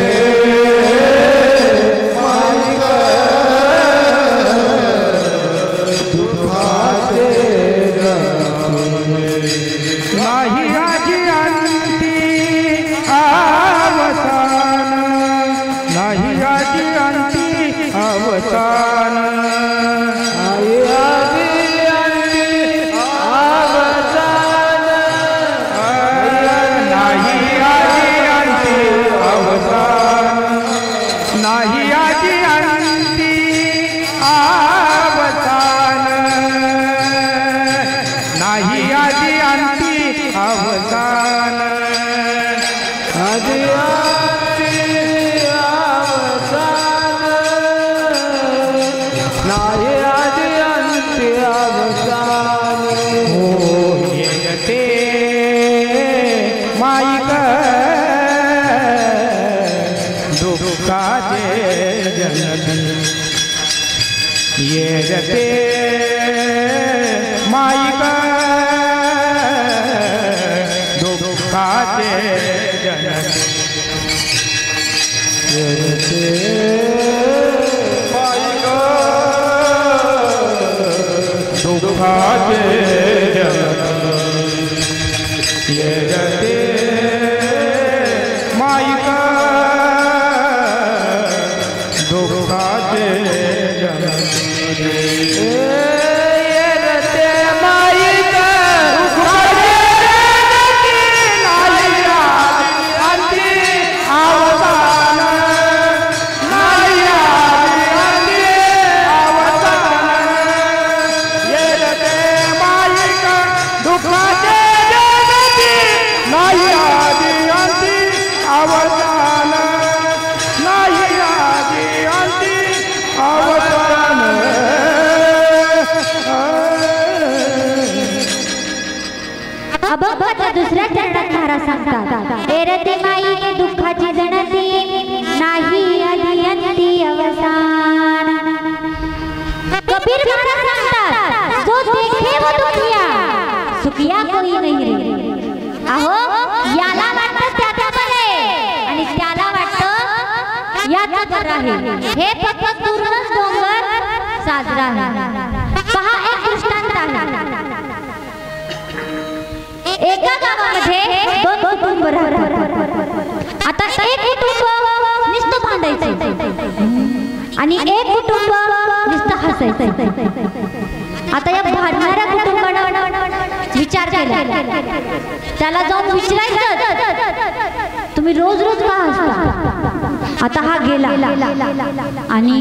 नाही आजी अंती अवसान नाही आजी अंती अवसान नाही आजी अंती अवसान नाही आजी अंती अवसान नाही आजी अंती अवसान नाही आजी अंती अवसान आजी अंती अवसान नाही आजी अंती अवसान हो येते माईक दुःखाचे जलती येते माईक दुःखाचे जलती येते माईक दुःखाचे जलती येते माईक दुःखाचे जलती येते माईक दुःखाचे अवसान नाही आजी अवसान येते माईक दुःखाचे जलती नाही आजी अवसान नाही आजी अवसान. अभंगाच्या दुसऱ्या चरणात महाराज सांगतात एरते माई दुःखाची जणती नाही आधी अंती अवसान. कबीर महाराज सांगतात सुखिया कोई नाही रे। अहो याला वाटतं त्याचा आहे आणि त्याला वाटतं याचा घर आहे। हे फक्त दुर्लभ डोंगर साजरा आहे। पहा एक दृष्टांत आहे। एका गावामध्ये दोन कुटुंब राहतात। आता एक कुटुंब नुसतं भांडायचं आणि एक कुटुंब नुसतं हसायचं। आता या भांडणाऱ्या कुटुंबानं विचार केला, त्याला जाऊन विचारायचं तुम्ही रोज रोज का हसता? आता हा गेला आणि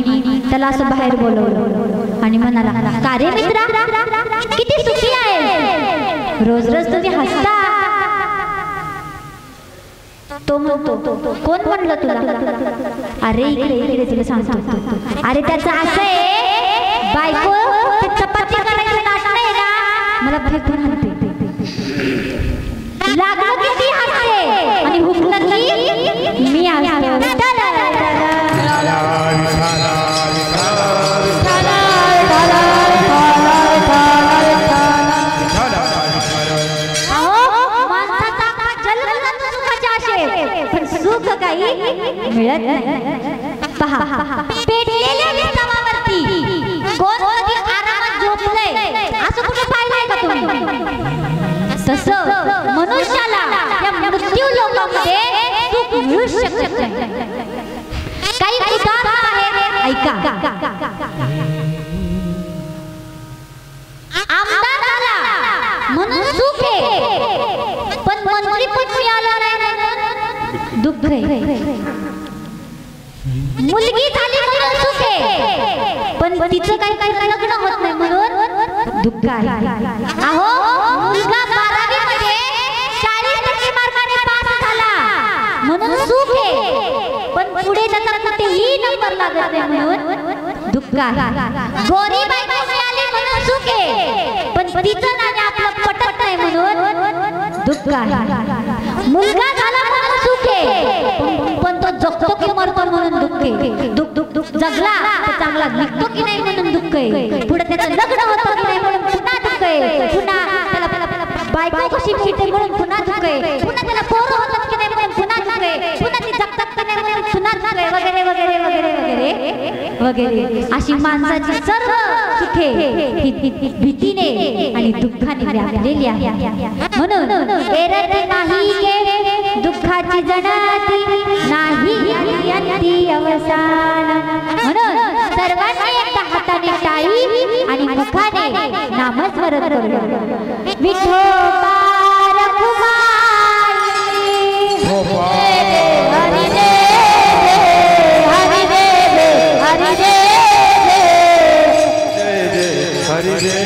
त्याला असं बाहेर बोलवलं आणि म्हणाला, का रे मित्रा किती सुखी आहे, रोज रोज तुम्ही हसता? तो म्हणतो, कोण म्हणलं तुला? अरे इकडे इकडे तुला सांगतो। अरे त्याचं असं आहे, बायको चपाती करायचं नाटक आहे ना, मला फेकून आणते, लागलं की ती हसते आणि हुकलं की मी हसते। सुख काही मिळत नाही। पहा पेटलेल्या विस्तवावरती कोण कधी आरामात झोपलंय असं कुठे पाहिलंय का तुम्ही? तसं मनुष्याला या मृत्यू लोकांमध्ये सुख मिळू शकत नाही। काही उदाहरण आहेत, ऐका। आमदार झाला म्हणून सुख आहे, पण मंत्री पण मिळालं नाही दुःख आहे। मुलगी झाली म्हणून सुख आहे, पण तिचं काही लग्न होत नाही म्हणून दुःख आहे। अहो मुलगा 12वी मध्ये 40% मार्काने पास झाला म्हणून सुख आहे, पण पुढे त्याचा कुठेही नंबर लागत नाही म्हणून दुःख आहे। गोरी बायको मिळाली म्हणून सुख आहे, पण तिचं नाणे आपलं पटत नाही म्हणून दुःख आहे। मुलगा झाला म्हणून सुख आहे, पण तो जगतो की मरतो म्हणून दुःख आहे। दुःख जगला तर चांगला निघतो की नाही म्हणून दुःख आहे। पुढे त्याचं लग्न होतं की नाही म्हणून पुन्हा दुःख आहे। पुन्हा त्याला बायको कशी मिळते म्हणून पुन्हा दुःख आहे। पुन्हा त्याला पोरं होतात की नाही म्हणून पुन्हा दुःख आहे। पुन्हा ती जगतात की नाही म्हणून पुन्हा दुःख आहे, वगैरे वगैरे वगैरे वगैरे वगैरे। अशी माणसाची सर्व सुखे ही भीतीने आणि दुःखाने व्यापलेली आहे। म्हणून एरत नाही गे दुःखाची जणाती, नाही अंती अवसान। म्हणून सर्वांनी एकदा हाताने टाळी आणि मुखाने नामस्मरण करूया। विठोबा रखुमाई, हरी दे हरी दे हरी दे हरी दे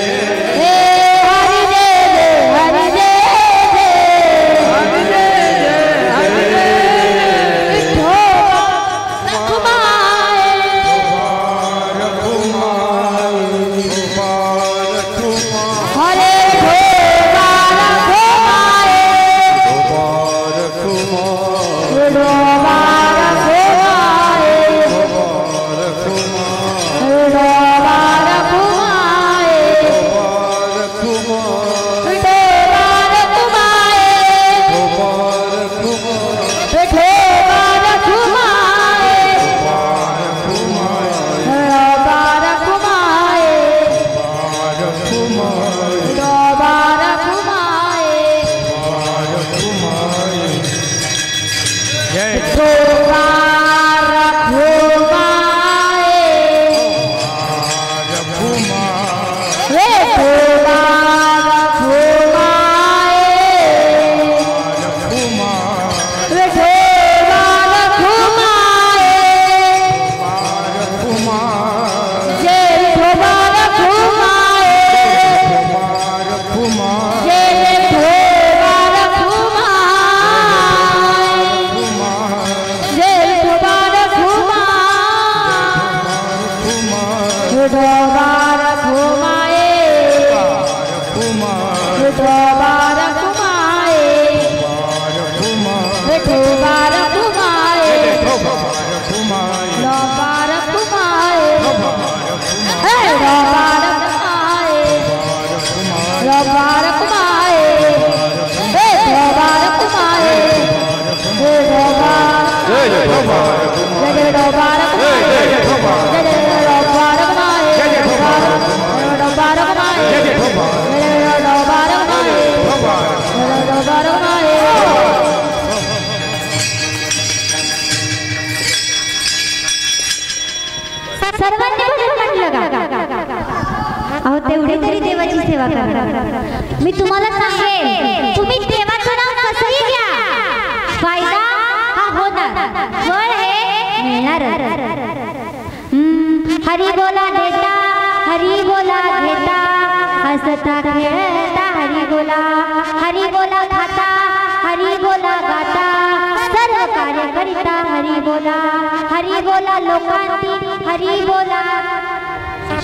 देवाची सेवा करा. मी तुम्हाला सांगेन, तुम्ही देवाचं नाव कसंही घ्या, फायदा हा होणार, फळ हे मिळणार. हरी बोला देता, हरी बोला घेता, हसता खेळता हरी बोला, हरी बोला खाता, हरी बोला गाता, सर्व कार्य करिता हरी बोला, हरी बोला लोकांती, हरी बोला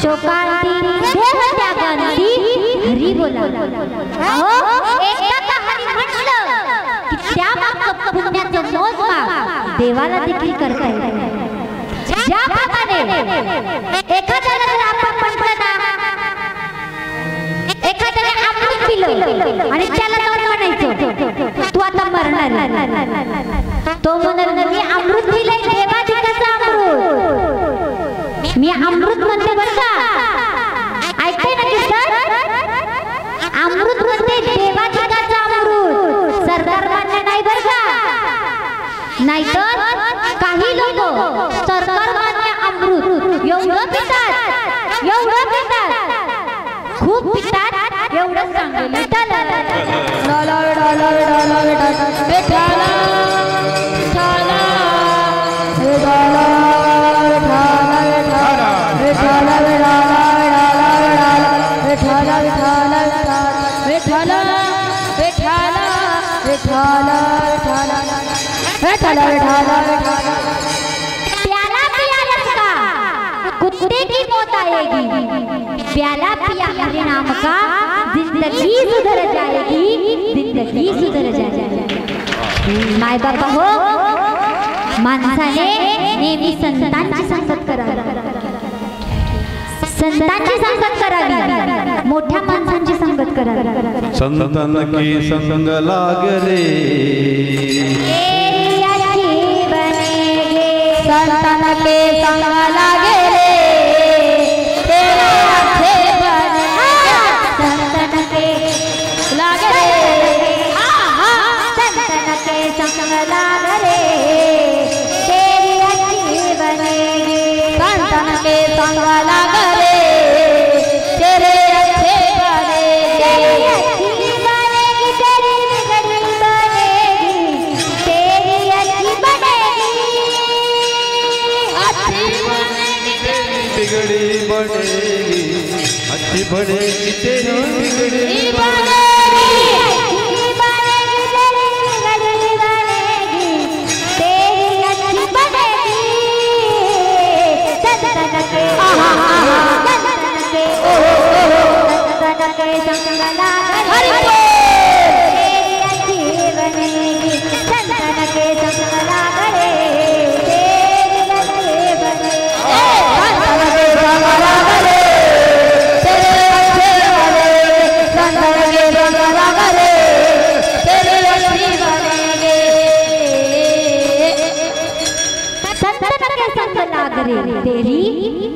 शोकांती, देह त्यागांती हरी बोला. अहो एकदा का हरी म्हटलं की त्या मागचं पुण्याचं मोजमाप देवाला देखील करता येते. ज्या प्रकारे एखाद्याला जर आपण म्हटलं ना, एखाद्याने अमृत पिलं आणि त्याला जाऊन म्हणायचं तू आता मरणार, तो म्हणाल मी अमृत पिलंय, देवाधिकाचं अमृत, मी अमृत म्हणते बरं का, ऐकताय ना की सर, अमृत म्हणते देवाधिकाचं अमृत, सरदार मान्य नाही बरं का. नाहीतर काही लोक सरकार मान्य अमृत एवढं पितात, एवढं पितात, खूप पितात, एवढं सांगेल प्याला पिया लचका कुत्ते की मौत आएगी, प्याला पिया हरि नाम का जिंदगी सुधर जाएगी, जिंदगी सुधर जाएगी. माय बाबा हो, माणसाने नेहमी संतांची संगत करावी, संतांची संगत करावी, मोठ्या माणसांची संगत करावी. संतन की संग लाग रे, संतन के संग लागे रे, तेरे अच्छे बनेंगे, संतन के लागे रे, संतन के संग लागे रे, तेरी अच्छी बनेगी, संतन के संग लागे रे, तेरे अच्छे बनेगी, तेरी अच्छी बनेगी, तेरी बिगड़ी बनेगी, तेरी अच्छी बनेगी, बिगड़ी बनेगी, अच्छी बनेगी तेरी बिगड़ी बनेगी, अच्छी बनेगी तेरी बिगड़ी बनेगी, तेरी अच्छी बनेगी, संतन के संतन के संग लागे रे, तेरी अच्छी बनेगी, संतन के संग लागे रे, तेरी अच्छी बनेगी. तेरी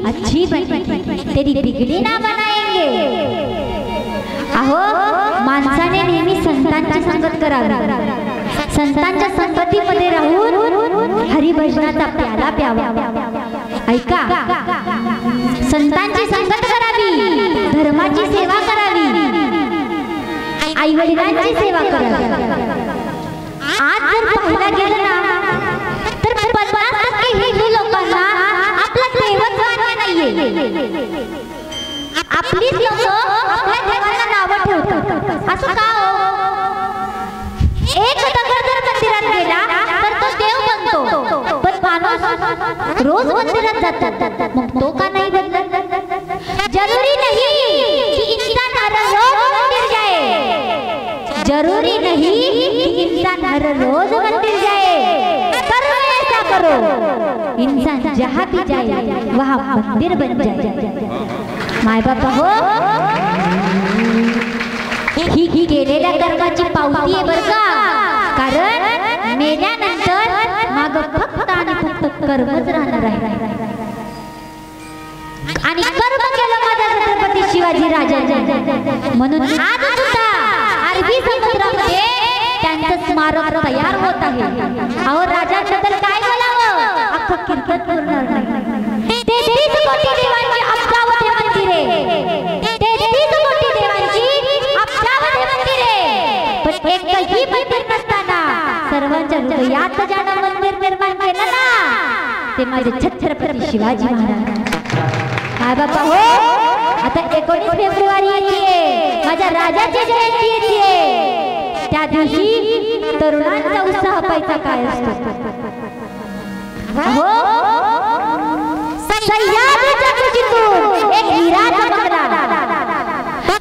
अच्छी बनेगी, तेरी बिगड़ी ना बनाएंगे. अहो माणसाने नेहमी संतांची संगत करावी, संतांच्या संगतीमध्ये राहून हरिभजनाचा प्याला प्यावा. ऐका, संतांची संगत करावी, धर्माची सेवा करावी, आई वडिलांची सेवा करावी. आज जर पाहायला गेलं ना तर 50% हिंदू लोकांना आपला दैवत मान्य नाहीये. आपलीच लोक आपल्या देवाला नावं ठेवतात. असं का हो? एक दगड जर मंदिरात गेला तर तो देव बनतो, पण माणूस रोज मंदिरात जातात, मग तो का नाही बनत? जरूरी नहीं कि इंसान हर रोज मंदिर जाए, जरूरी नहीं कि इंसान हर रोज मंदिर जाए, पर ऐसा करो इंसान जहाँ भी जाए वहाँ मंदिर बन जाए. माय बाबा हो, ही केलेल्या कर्माची पावती आहे बरं का. कारण मेल्यानंतर माग फक्त आणि फक्त कर्मच राहणार आहे. आणि कर्म केलं माझ्या छत्रपती शिवाजी राजा, म्हणून आज सुद्धा अरबी समुद्रामध्ये त्यांचं स्मारक तयार होत आहे. अहो राजांबद्दल काय बोलावं, अख्खं कीर्तन पुरणार नाही. 33 कोटी देवांची अब्जावधी मंदिरे, 33 कोटी ते माझे छत्रपती शिवाजी महाराज. हा बाबा हो, आता 19 फेब्रुवारी येते, माझ्या राजाची जयंती येते. त्या दिवशी तरुणांचा उत्साह पाहायचा काय असतो हो. सह्याद्रीच्या कुशीतून एक हिरा चमकला.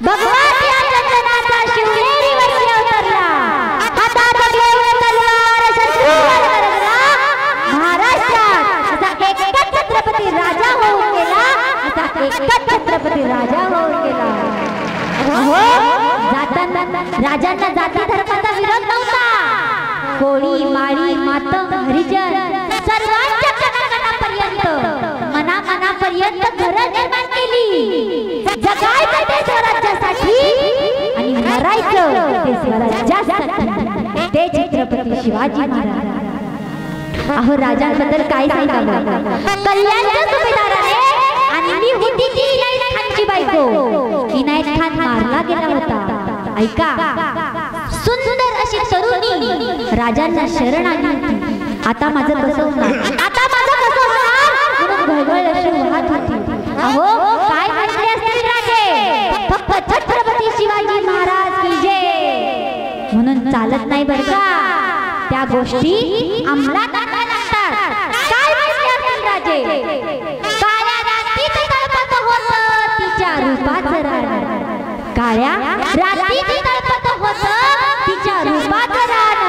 भगवान या चंदनाचा शिवनेरीवरती अवतरला. हातात घेऊन तलवार शत्रूवर गरजला. महाराष्ट्रात असा एकच छत्रपती राजा होऊन गेला. असा एकच छत्रपती राजा होऊन गेला हो. राजांना जाती धर्माचा विरोध नव्हता. कोळी माळी मातंग हरिजन सर्वांच्या कणाकणापर्यंत मनामनापर्यंत घरं निर्माण केली. जगायचं ते स्वराज्यासाठी आणि मरायचं ते स्वराज्यासाठी. ते छत्रपती शिवाजी महाराज. अहो राजांबद्दल काय सांगावं. कल्याणच्या सुभेदाराने आणि मी होती ती इनायत खानची बायको. इनायत खान मारला गेला होता. ऐका, सुंदर अशी तरुणी राजांना शरण आली होती. आता माझं कसं होणार, आता माझं कसं होणार म्हणून घळघळ अशी वाहत होती. अहो काय म्हटले असतील राजे, फक्त छत्रपती शिवाजी महाराज की जय म्हणून चालत नाही बरं का. त्या गोष्टी अंमलात आणाव्या लागतात. काय म्हटले असतील राजे, काळ्या रात्रीत तळपत होतं तिच्या रूपाचं रान. काळ्या रात्रीत तळपत होतं तिच्या रूपाचं रान.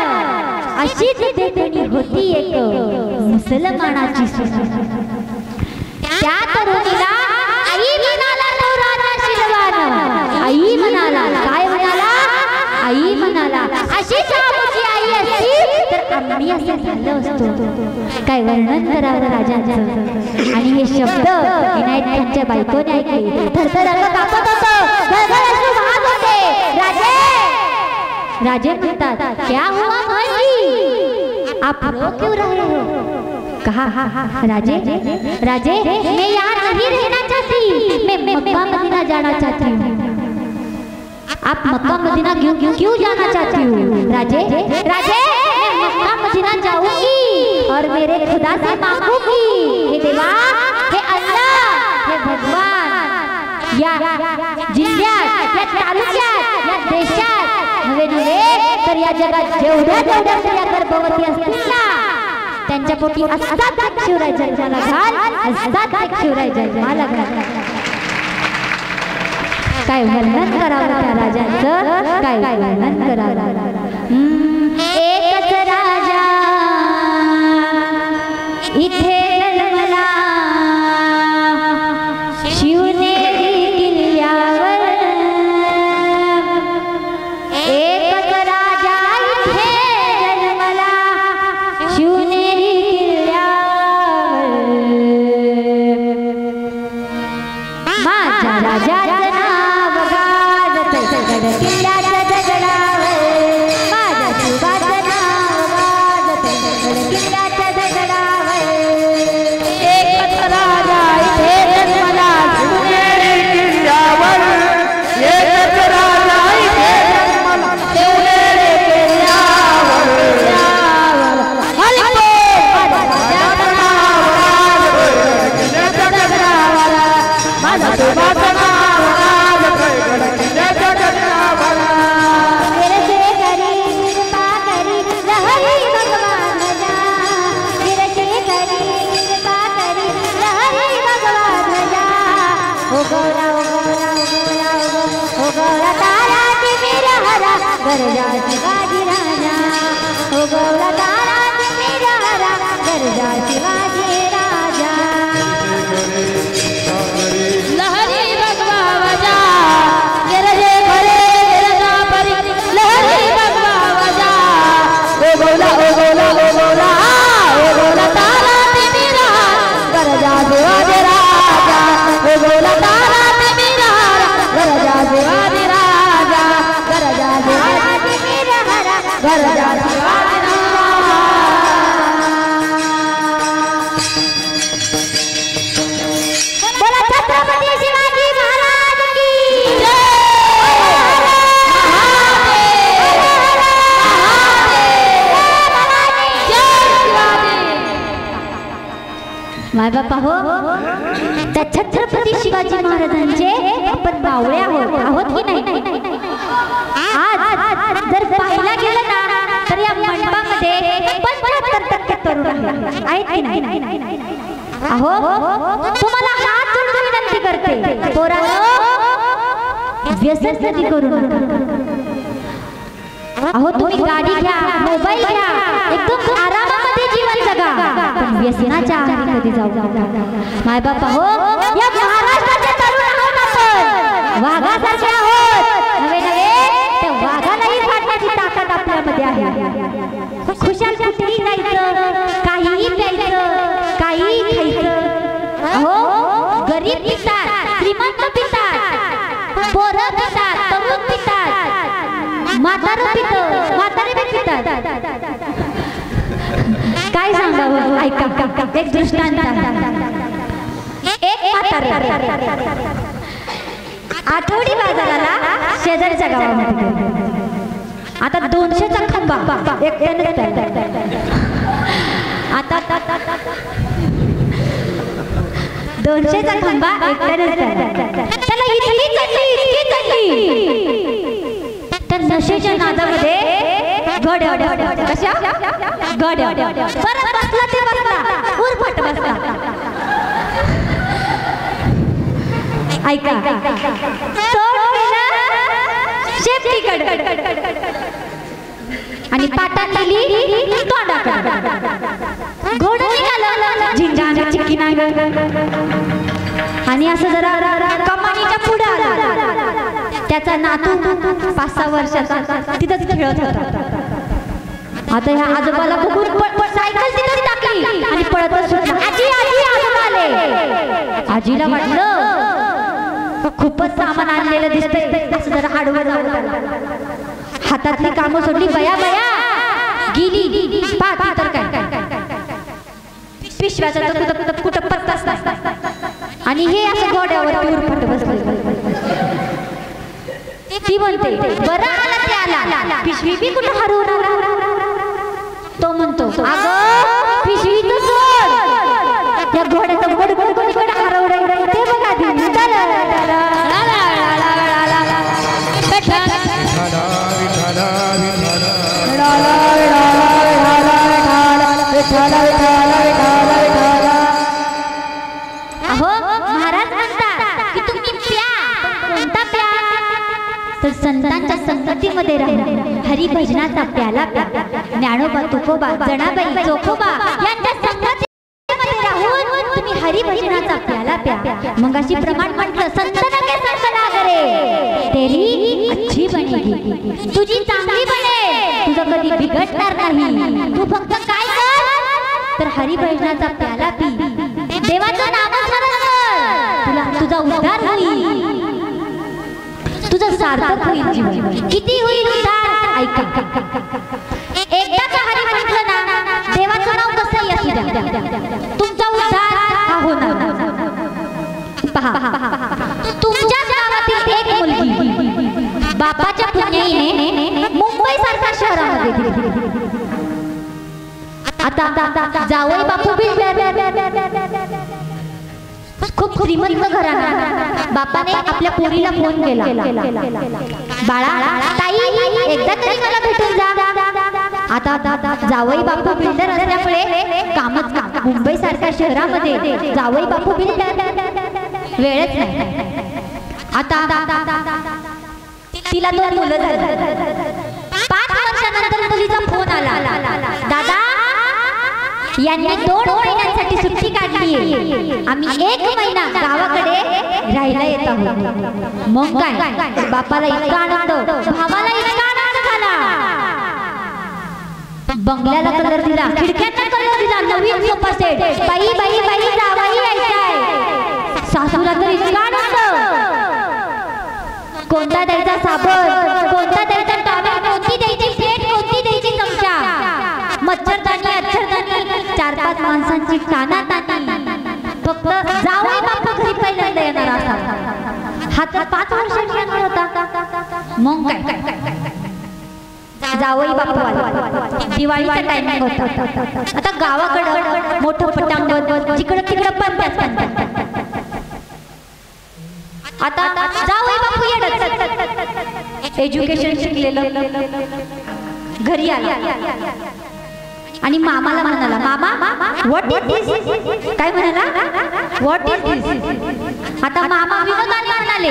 अशीच देखणी होती एक मुसलमानाची सून. त्या तरुणीला आई म्हणाला तो राजा शिरवान. आई म्हणाला, काय म्हणाला, आई म्हणाला. अशी आमची आई असती तर आम्ही असं झालं असतो. काय वर्णन करावं राजांचं. आणि हे शब्द इनायत खानच्या बायकोने ऐकले. थरथर अंग कापत होतं, गळगळ अश्रू वाहत होते. राजे म्हणतात, क्या हुआ भाई, आप रो क्यों रहे हो. कहा राजे मैं यहाँ नहीं रहना चाहती, मैं मक्का मदीना जाना चाहती हूँ. आप मक्का मदीना क्यों जाना चाहती हूँ. राजे मैं मक्का मदीना जाऊंगी और मेरे खुदा से मांगूंगी, हे देवा, हे अल्लाह, हे भगवान, या जिल्ह्यात या तालुक्यात या देशात नवे तर या जगात जेवढ्या स्त्रिया गर्भवती असतील ना त्यांच्या पोटी असाच शिवराय जन्माला घाल, असाच शिवराय जन्माला घाल. काय वर्णन करावं त्या राजांचं, काय वर्णन करावं. एकच राजा इथे जन्मला शिवनेरी किल्ल्यावर. एकच राजा इथे जन्मला शिवनेरी किल्ल्यावर. माझ्या राजाचं नाव गाजतंय गड किल्ल्याच्या दगडावर. माझ्या शिवाचं नाव गाजतंय गड किल्ल्याच्या दगडावर. एकच राजा इथे जन्मला शिवनेरी किल्ल्यावर. एकच राजा इथे जन्मला शिवनेरी किल्ल्यावर. माझ्या नाव गाजतंय किल्ल्याच्या दगडावर. माझ्या शिवाचं नाव गाजतंय गड किल्ल्याच्या दगडावर. मेरे से करी कृपा करी लहरी भगवान जा. मेरे से करी कृपा करी लहरी भगवान जा. ओ गौरा ओ गौरा ओ गौरा ओ गौरा तारा ती मेरा हरा गरजा शिवाजी राजा. ओ गौरा तारा ती मेरा हरा गरजा शिवाजी राजा. लहरी भगवा वजा मेरे जे भरे मेरा परी. लहरी भगवा वजा ओ गोला ओ गोला ओ गोला ओ गोला तारा ते मेरा गरजा शिवाजी राजा. ओ गोला तारा ते मेरा गरजा शिवाजी राजा. गरजा शिवाजी मेरा हरा गरजा शिवाजी राजा. बोला छत्रपती शिवाजी महाराज की माय बापा हो, त्या छत्रपती शिवाजी महाराजांचे आपण बावळे आहोत की नाही? आज जर पाहायला गेलं ना तर या मंडपामध्ये 75% तरुण आहेत की नाही? अहो तुम्हाला हात जोडून विनंती करते, पोरांनो व्यसन कधी करू नका. अहो तुम्ही गाडी घ्या, मोबाईल घ्या, एकदम आरामामध्ये जीवन जगा, पण व्यसनाच्या आहारी कधी जाऊ नका. माय बापा हो, या महाराष्ट्राचे तरुण आहोत आपण, वाघासारखे आहोत. नवे त्या वाघालाही फाडण्याची ताकद आपल्यामध्ये आहे. खुशाल कुठेही जायचं, काहीही प्यायचं, काहीही खायचं. अहो गरीब पितात, श्रीमंत पितात, पोरं पितात, तरुण पितात, म्हातारे पितात. काय सांगावं, ऐका एक दृष्टांत. एक म्हातारे आठवडी बाजाराला शेजारच्या गावामध्ये. आता 200चा खंबा एकट्यानेच आता 200चा खंबा एकट्यानेच त्याला इतकी चढली तर नशेच्या नादामध्ये गड्या कशा गड्या परत बसला ते बसला उरफट बसला. ऐका आणि पाटात लिहिली तोंडाकडे घोड निघालं झिंगांग चिकिनांग आणि असं जरा कमानीच्या पुढे आला. त्याचा नातू 5-6 वर्षाचा तिथंच खेळत होता. आता ह्या आजोबाला बघून सायकल तिथंच टाकली आणि पळतच सुटला. आजी आजी आजोबा आले. आजीला वाटलं खूपच सामान आणलेलं दिसतंय, असं जरा हाडवड हातातली कामं सोडली. बया गेली पाहती तर काय पिशव्याचा कुठं पत्ताच नाही. आणि हे असं घोड्यावर उरफट बसलं. ती म्हणते बरं आला ते आला, पिशवी बी कुठं हरवणार. तो म्हणतो अगं पिशवी तर सोड, त्या घोड्याचं गोड हरवलं ते बघा. अहो महाराज म्हणतात की तुम्ही प्या, कोणता प्या तर संतांच्या संगतीमध्ये राहून हरिभजनाचा प्याला प्या. ज्ञानोबा तुकोबा जनाबाई चोखोबा यांच्या संगतीमध्ये राहून तुम्ही हरिभजनाचा प्याला प्या. मग अशी प्रमाण म्हटलं संतना के संग लागरे तेरी अच्छी बनेगी, तुझी चांगली बने, तुझं कधी बिघडणार नाही. तू फक्त काय कर तर हरिभजनाचा प्याला पी, देवाचं नामस्मरण कर, तुझा उद्धार होईल, तुझं सार्थक होईल जीवन. किती होईल उद्धार? ऐका एकदा का हरी म्हटलं ना देवाचं नाव कसंही असू द्या, तुमचा उद्धार हा होणार. पहा तुमच्या गावातील एक मुलगी बापाच्या पुण्याईने मुंबई सारख्या शहरामध्ये दिली. आता जावई बापू खूप श्रीमंत घराणा. बापाने आपल्या पोरीला फोन केला, बाळा ताई एकदा तरी मला भेटून जा. आता जावई बापू बिल्डर असल्यामुळे कामच काम. मुंबई सारख्या शहरामध्ये जावई बापू बिल्डर वेळच नाही. आता तिला 2 मुलं झाली. 5 वर्षानंतर मुलीचा फोन आला, दादा यांनी 2 महिन्यांसाठी सुट्टी काढली आहे, आम्ही 1 महिना गावाकडे राहायला येत आहोत. मग काय बापाला इतका आनंद, भावाला इतका आनंद झाला. बंगल्याला कलर दिला, खिडक्यांना कलर दिला, नवीन सोफा सेट. बाई बाई बाई जावाई यायचाय. सासूला तर इतका आनंद. कोणता द्यायचा साबण, कोणता द्यायचा टॉवेल, कोणती द्यायची प्लेट, कोणती द्यायची चमचा, मच्छरदाणी अच्छरदाणी, 4-5 माणसांची तानातानी. फक्त जावई बापू घरी पहिल्यांदा येणार असा. हा तर 5 वर्षांचा होता. मग काय जावई बापू आले. दिवाळीचा टायमिंग होता. आता गावाकडं मोठं पटांगण जिकडं तिकडं पण आता जावई बापू येडच एज्युकेशन शिकलेलं घरी आला आणि मामाला म्हणाला, मामा व्हॉट इज दिस? काय म्हणाला, व्हॉट इज दिस? आता मामा विनोदाने म्हणाले,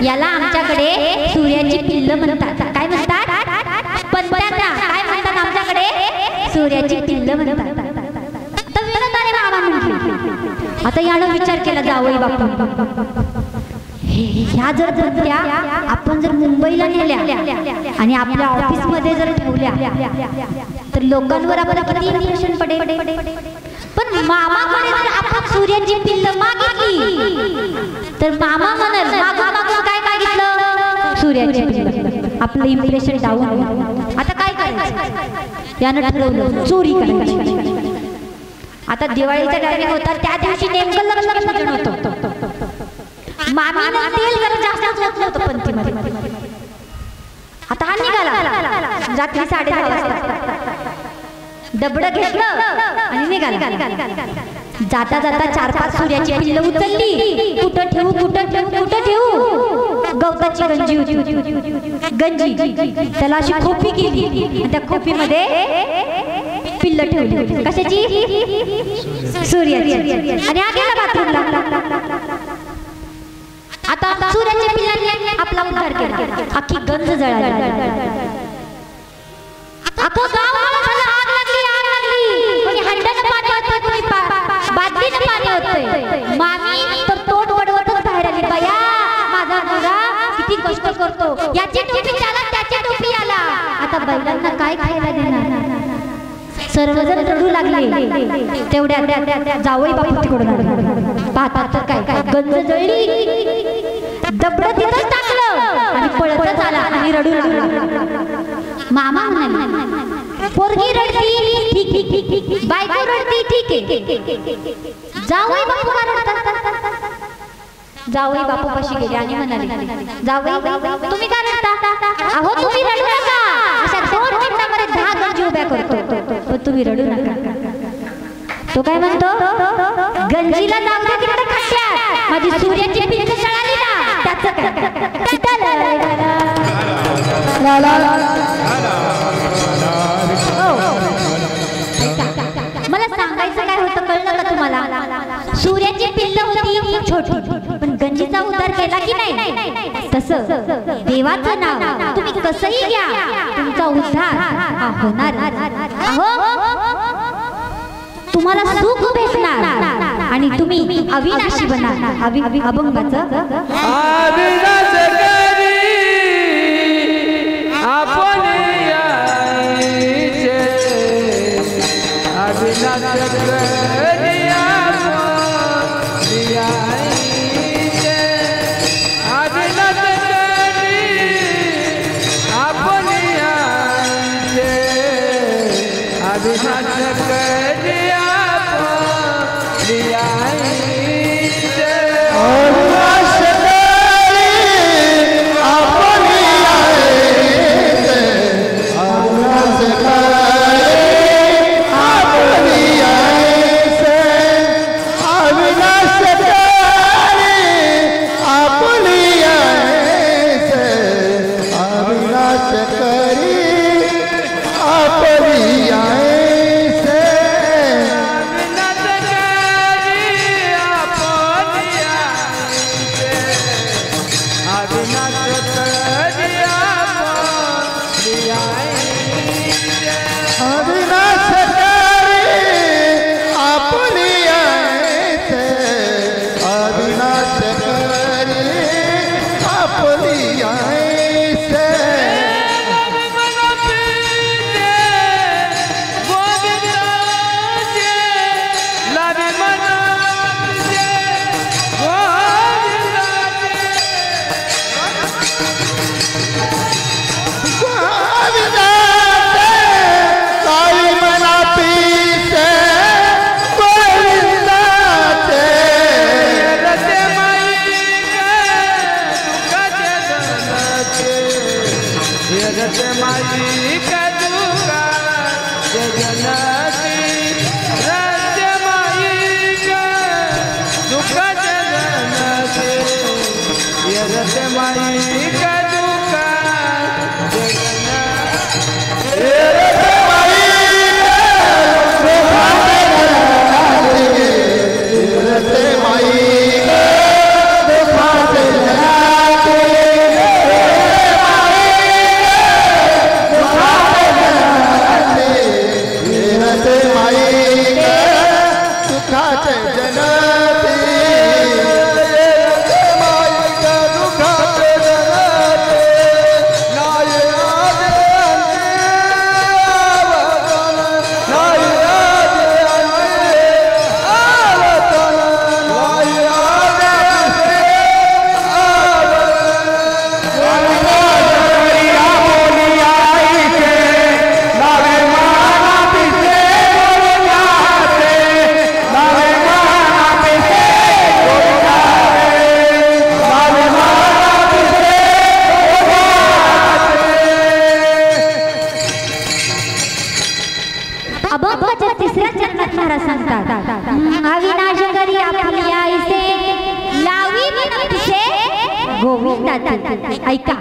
याला आमच्याकडे सूर्याची पिल्ल म्हणतात. काय म्हणतात? पण काय म्हणतात आमच्याकडे? सूर्याची पिल्ल म्हणतात. तर विनोदाने मामा म्हटले. आता यानं विचार केला जावई बापू, ह्या जर जमत्या आपण जर मुंबईला नेल्या आणि आपल्या ऑफिस मध्ये जर ठेवल्या तर लोकांवर आपल्याला किती इम्प्रेशन पडेल. पण मामाकडे जर आपण सूर्याची पिल्ल मागितली तर मामा म्हणाल, मागून काय मागितलं? सूर्याची पिल्ल. आपलं इम्प्रेशन डाऊन. आता काय करायचं? यानं ठरवलं चोरी करायची. आता दिवाळीचा टायमिंग होता, त्या दिवशी नेमकं लक्ष्मीपूजन होतं. मामीनं तेल जरा जास्तच होत नव्हतं पंथीमध्ये. आता हा निघाला रात्री 10:30 वाजता. डबडं घेतलं आणि निघाला. जाता जाता 4-5 सूर्याची पिल्ल उचलली. कुठं ठेवू कुठं ठेवू कुठं ठेवू? गवताची गंजी होती. गंजी त्याला अशी खोपी केली. त्या खोपीमध्ये पिल्ल ठेवली. कशाची? सूर्याची. आणि हा गेला बाथरूमला. आता सूर्याच्या पिल्लांनी आपला उद्धार केला. अख्खी गंज जळाली. अख्खं गाव आग लागली. कोणी हंड्यानं पाणी होतंय, कोणी बादलीनं पाणी होतंय. मामी तर तोंड वडवतच बाहेर आली. बया, माझा मुलगा किती कष्ट करतो. याची टोपी त्याला, त्याची टोपी याला. आता बैलांना काय खायला देणार? सर्वजण रडू लागले. तेवढ्या जावई बापू तिकडून आले. पाहतात तर काय गंज जळली. दबडं तिथंच टाकलं आणि पळतच आला आणि रडू लागला. मामा म्हणाले, पोरगी रडती ठीक, बायको रडती ठीक आहे, जावई बापू का रडतात? जावई बापू पाशी गेले आणि म्हणाले, जावई तुम्ही का रडता? अहो तुम्ही रडू नका. अशा 2 मिनिटांमध्ये 10 गंजी उभ्या करतो. पण तुम्ही रडू नका. तो काय म्हणतो? गंजीला जाऊ दे तिकडे खड्ड्यात. माझी सूर्याची पिल्ल जळाली ना, त्याचं मला सांगायचं काय होतं कळलं का तुम्हाला? सूर्याची पिल्ल होती छोटी, पण गंजीचा उद्धार केला की नाही? तसं देवाचं नाव तुम्ही कसंही घ्या, तुमचा उद्धार हा होणार. तुम्हाला सुख भेटणार आणि तुम्ही अविनाशी बनार. अभंगाचं रत माई का दुका जगन्नाथी रत माई का दुका जगन्नाथी रत माई का दुका ऐका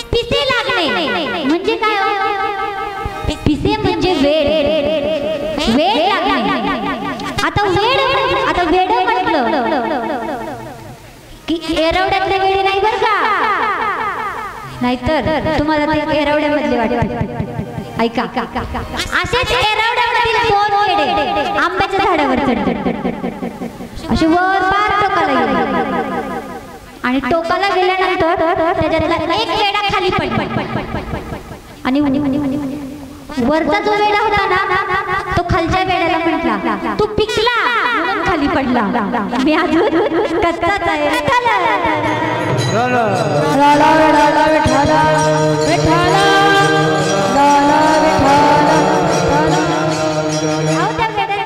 पिसे लागणे म्हणजे काय पिसे म्हणजे वेळ लागणे आता वेड म्हटलं की एरवड्यातले वेळ नाही बरं का नाहीतर तुम्हाला ते एरवड्यामधले वाटते ऐका असेच एरवड्यामधील दोन वेडे आंब्याच्या झाडावर चढतात असे वर पार टोकाला गेले आणि टोकाला गेल्यानंतर त्याच्यातला एक वेडा खाली पडला आणि वरचा जो वेडा होता ना तो खालच्या वेड्याला म्हटला तू पिकला म्हणून खाली पडला मी अजून कच्चाच आहे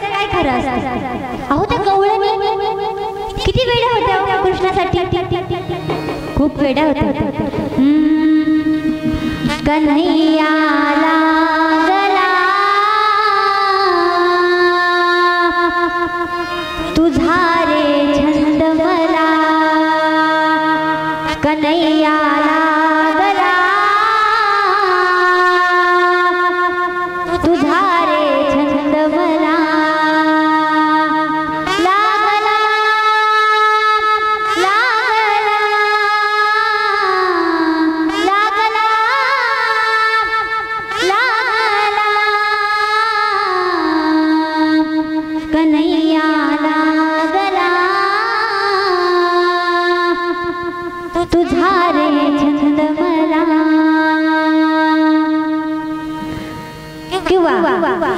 काय खरं असतं अहो त्या गवळणी किती वेड्या होत्या कृष्णासाठी खूप वेड्या होत्या कन्हैया लागला तुझा रे छंद मला कन्हैया लागला तुझा रे छंद मला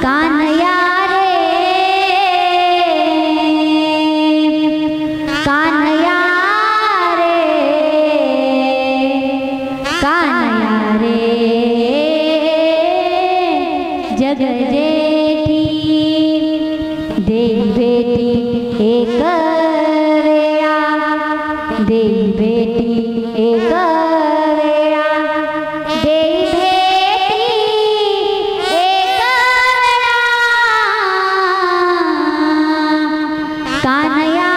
कान्हैया रे जग जेठी देई बेटी एक वेळा देई बेटी एक वेळा देई बेटी एक वेळा कान्हैया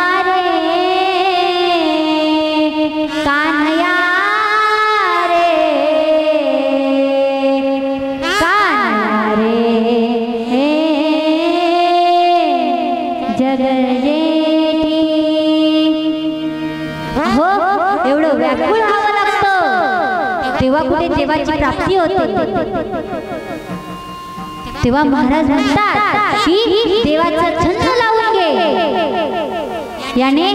जग जेठी हो एवढं व्याकुळ व्हावं लागतं तेव्हा कुठे देवाची प्राप्ती होते तेव्हा महाराज म्हणतात की देवाचा छंद लावून घे याने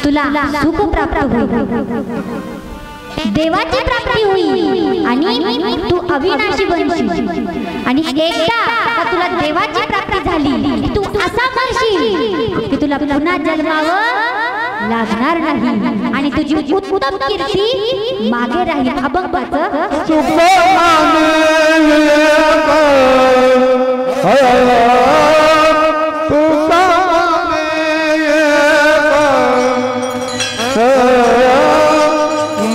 तुला सुख प्राप्त होईल देवाची प्राप्ती होईल आणि तू अविनाशी बनशील आणि एकदा का तुला देवाची प्राप्ती झाली तू असा म्हणशील की तुला पुन्हा जन्मावं लागणार नाही आणि तुझी उत्तम कीर्ती मागे राहील अभंगाचं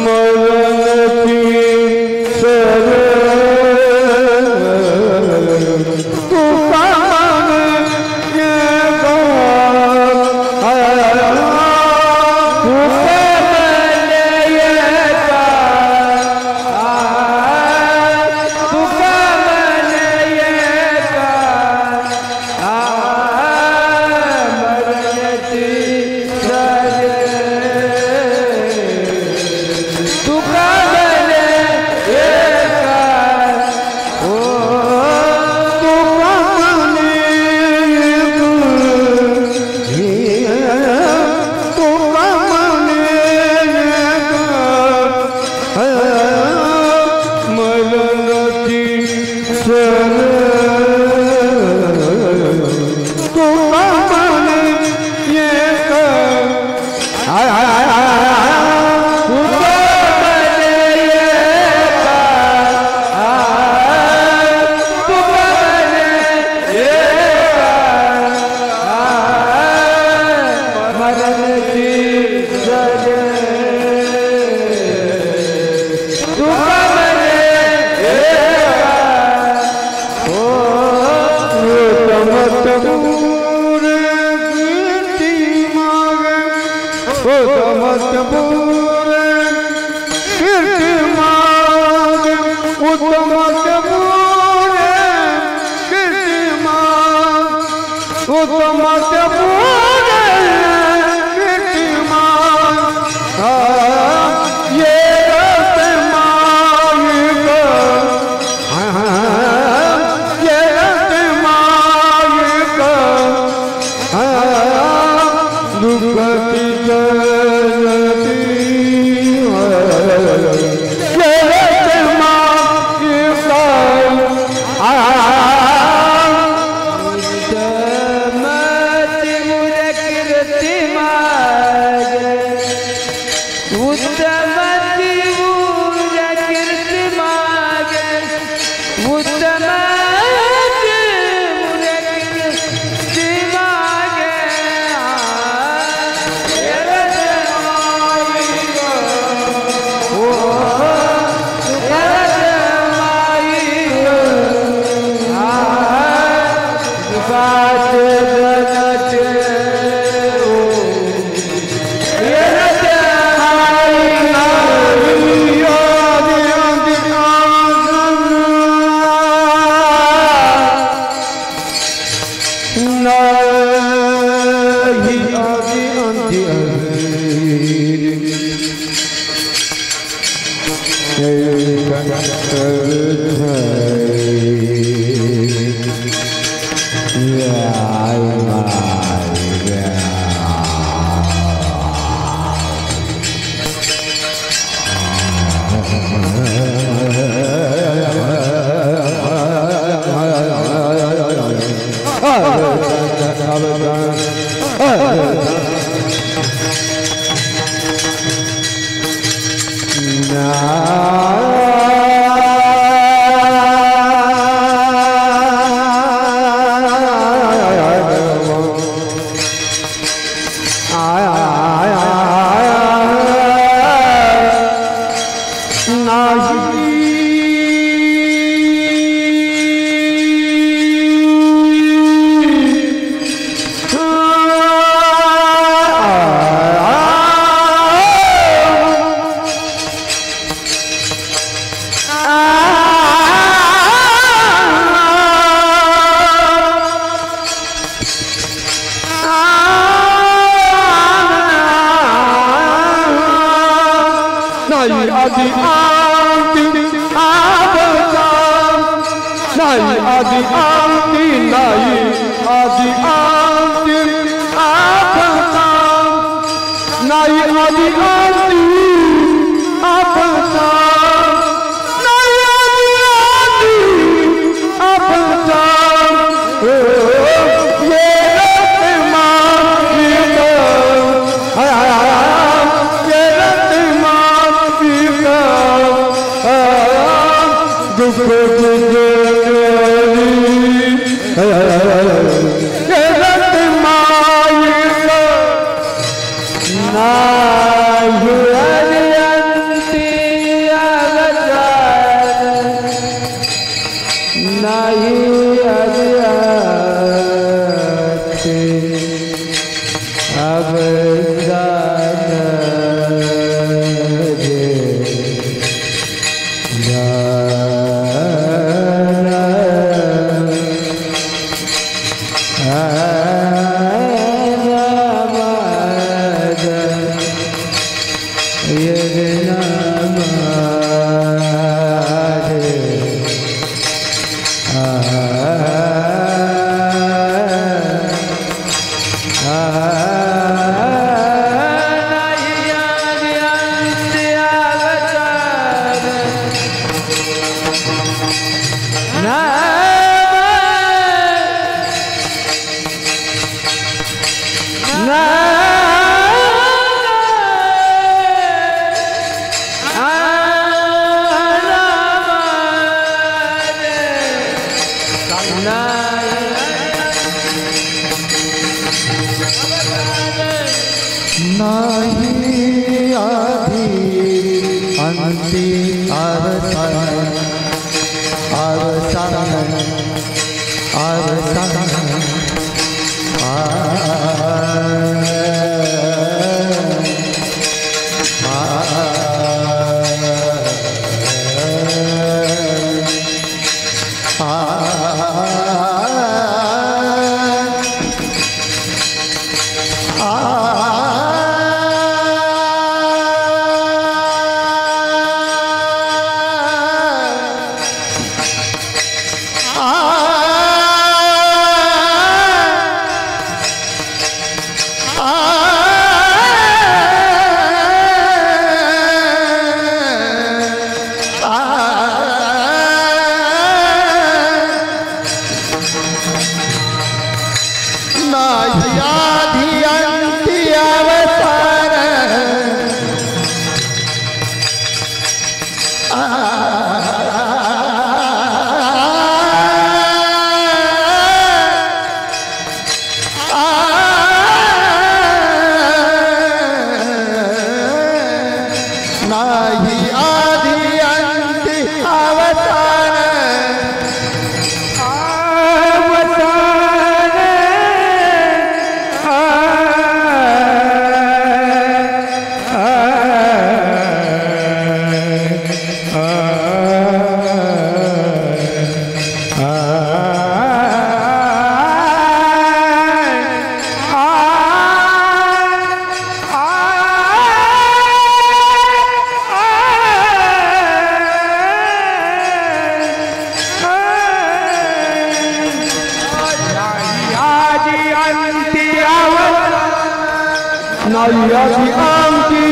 मरण की उत्तमस्य पूरे कीर्तिमान उत्तमस्य पूरे कीर्तिमान ये रस्ते मायिक ये रस्ते मायिक दुर्गति जयती नाही आधी अंती अवसान नायाची आमची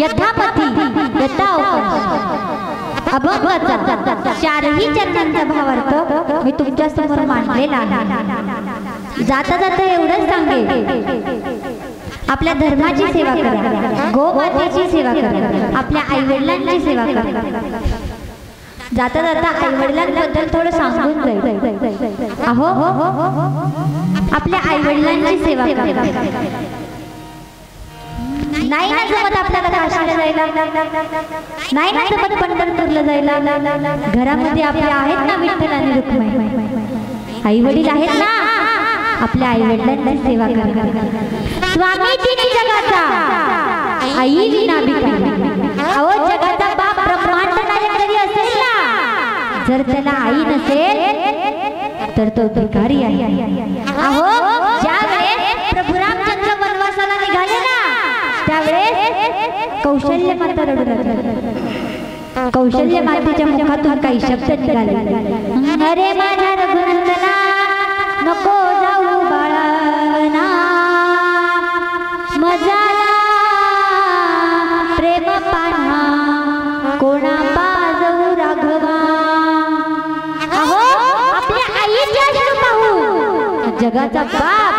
यथापती अभंगाचा चारही चरणांचा भावार्थ मी तुमच्या समोर मांडलेला आहे. जाता जाता एवढंच सांगेन, आपल्या धर्माची सेवा करा, गोमातेची सेवा करा, आपल्या आई वडिलांची सेवा करा. जाता जाता आई वडिलांबद्दल थोडं सांगून जाईल. अहो आपल्या आई वडिलांची सेवा करा. नाही ना जमत आपल्याला काशीला जायला, नाही ना जमत पंढरपूरला जायला, घरामध्ये आपल्या आहेत ना विठ्ठल आणि रुक्मिणी, आई वडील आहेत ना, आपल्या आई वडिलांची सेवा करा. स्वामी तिन्ही जगाचा आई विना भिकारी. अहो जगाचा बाप ब्रह्मांड नायक जरी असेल ना, जर त्याला आई नसेल तर तो भिकारी आहे. अहो ज्यावेळेस प्रभू रामचंद्र वनवासाला निघाले ना, त्यावेळेस कौशल्य माता रडू लागली. कौशल्य मातेच्या मुखातून काही शब्द निघाले, अरे माझ्या रघुनंदना नको जाऊ बाळाना, मजाला प्रेम पाना कोणा पाजवू राघवा. अहो आपल्या आईच्या पाहू जगाचा बाप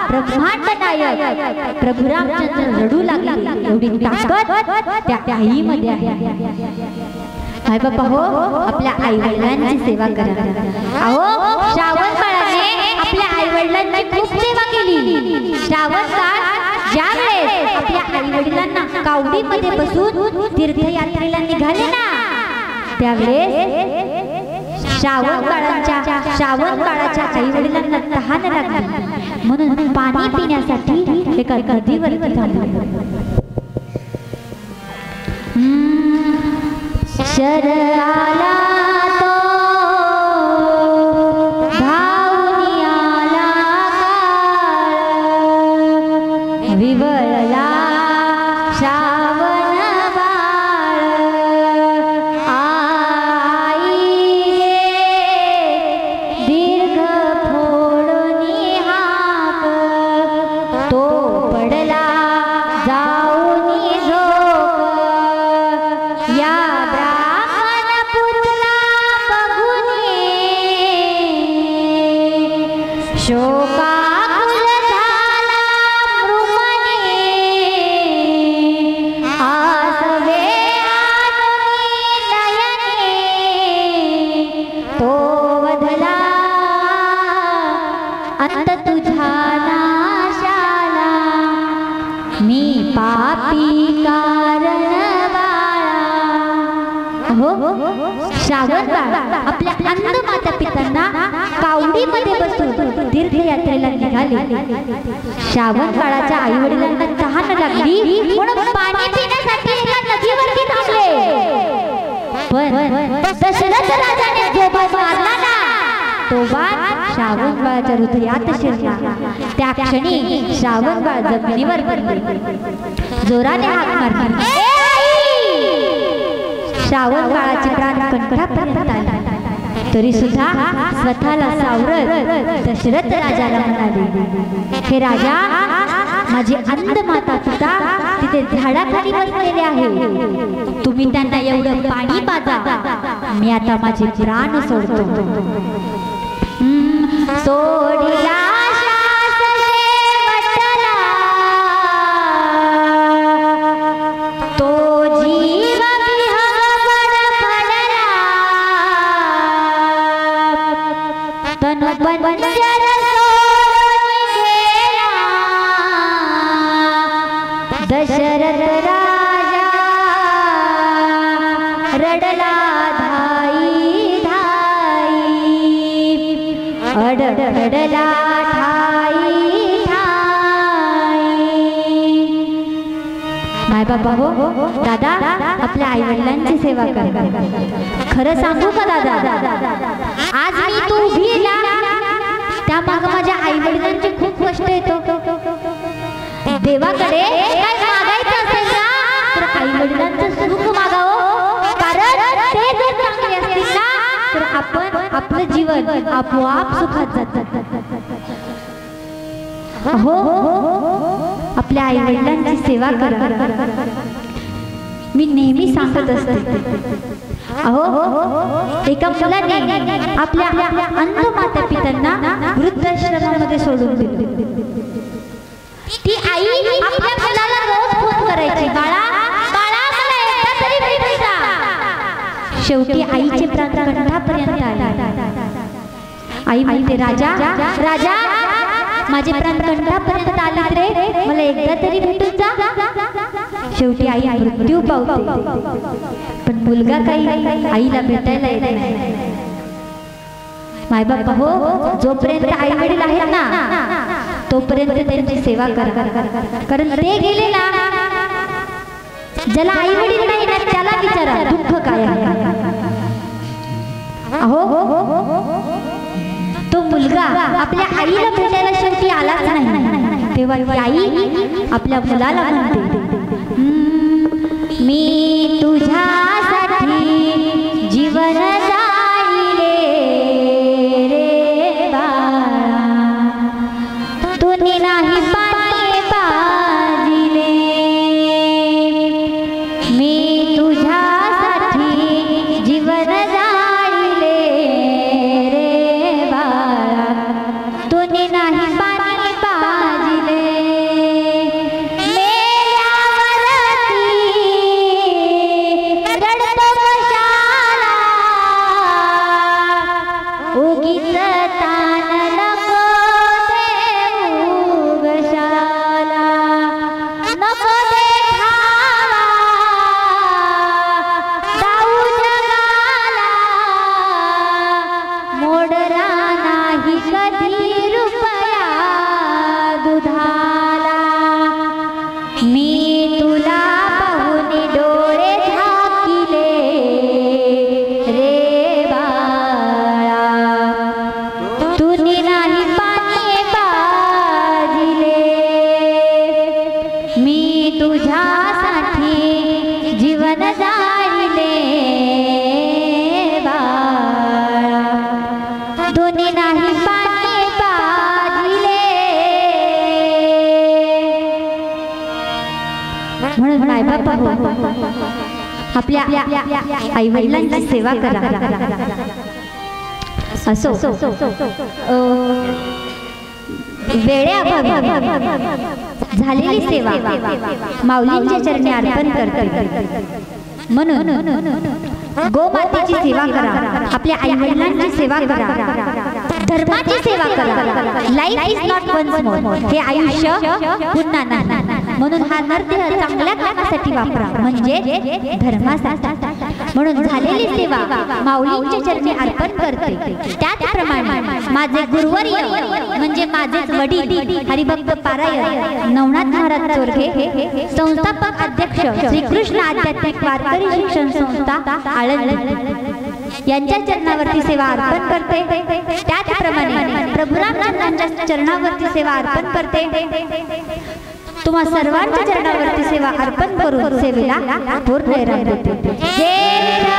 ब्रह्मांड नायक प्रभू रामचंद्र रडू लागले. एवढी ताकद त्या आईमध्ये आहे. आई बाबा हो, आपल्या आई वडिलांची सेवा करा. अहो श्रावण बाळाने आपल्या आई वडिलांची खूप सेवा केली. श्रावण ज्यावेळेस आपल्या आई वडिलांना कावडीमध्ये बसून तीर्थयात्रेला निघाले ना, त्यावेळेस श्रावण काळाच्या आई वडिलांना तहान लागली, म्हणून पाणी पिण्यासाठी एका नदीवर थांबले. शर आला तो धावून आला काळ, विवळला श्रावण बाळ. आई दीर्घ फोडून हाक, तो पडला जाऊन झोप. या ब्राह्मण पुतला श्रावण बाळ आपल्या अंध माता पित्यांना कावडीमध्ये बसून तीर्थयात्रेला निघाले. श्रावण बाळाच्या आई वडिलांना तहान लागली म्हणून पाणी पिण्यासाठी एका नदीवरती थांबले. पण दशरथ राजाने जो बाण मारला ना तो बाण श्रावण बाळाच्या हृदयात शिरला. त्या क्षणी श्रावण बाळ जमिनीवर पडले. जोराने हाक मारली. श्रावण बाळाचे प्राण कंठापर्यंत आले. तरी सुद्धा स्वतःला सावरत दशरथ राजाला म्हणाले, हे राजा, माझी अंध माता पिता तिथे झाडाखाली बसलेले आहे. तुम्ही त्यांना एवढं पाणी पाजा. मी आता माझे प्राण सोडतो. सोडिला दशरथ राजा रडला धाई धाई, रडला ठाई ठाई. माय बाबा हो दादा, आपल्या आई वडिलांची सेवा कर. खरं सांगू का दादा, आज मी तू उभी त्या माग माझ्या आई वडिलांचे खूप कष्ट येतो. देवाकडे काय मागायचं असेल ना तर आई वडिलांचं सुख मागावं, कारण ते जर चांगले असतील ना तर आपण आपलं जीवन आपोआप सुखात जातं. हो आपल्या आई वडिलांची सेवा करा. मी नेहमी सांगत असते, अहो एका मुलाने आपल्या अंध माता पित्यांना वृद्धाश्रमामध्ये सोडून दिले. ती आई आपल्या मुलाला रोज फोन करायची, बाळा बाळा मला एकदा तरी भेटायचा. शेवटी आईचे प्राण कंठापर्यंत आले. आई म्हणते, राजा राजा, माझे प्राण कंठापर्यंत आले रे, मला एकदा तरी भेटून जा. शेवटी आई मृत्यू पावते, पण मुलगा काही आईला भेटायला येत नाही. माय बाबा हो, जोपर्यंत आई वडील आहेत ना तोपर्यंत त्यांची सेवा करा, कारण ते गेले ना, ज्याला आई वडील नाही ना त्याला विचारा दुःख काय आहे. अहो तो मुलगा आपल्या आईला भेटायला शेवटी आलाच नाही. तेव्हा ती आई आपल्या मुलाला म्हणते, मी तुझ्यासाठी जीवन जाईले रे बाळा, तुनी नाही पाणी पाजिले. मी तुझ्यासाठी जीवन जाईले रे बाळा, तुनी नाही पाणी पाजिले. आपल्या आई वडिलांची सेवा करा. असो वेळेअभावी झालेली सेवा माऊलींच्या चरणी अर्पण करते. म्हणून गोमातेची सेवा करा, आपल्या आई वडिलांची सेवा करा, धर्माची सेवा करा. Life is not once more, हे आयुष्य पुन्हा नाही. म्हणून हा नरदेह चांगल्या कामासाठी वापरा, म्हणजे धर्मासाठी. म्हणून झालेली सेवा माऊलींच्या चरणी अर्पण करते। त्याचप्रमाणे माझे गुरुवर्य म्हणजे माझेच वडील हरिभक्त पारायण नवनाथ महाराज चोरगे, संस्थापक अध्यक्ष श्रीकृष्ण आध्यात्मिक वारकरी शिक्षण संस्था आळंदी यांच्या चरणावरती सेवा अर्पण करते। त्याचप्रमाणे प्रभुरामचंद्रांच्या चरणावरती सेवा अर्पण करते। तुम्हा सर्वांच्या चरणावरती सेवा अर्पण करून सेवेला भरपूर प्रेरणा देते। जय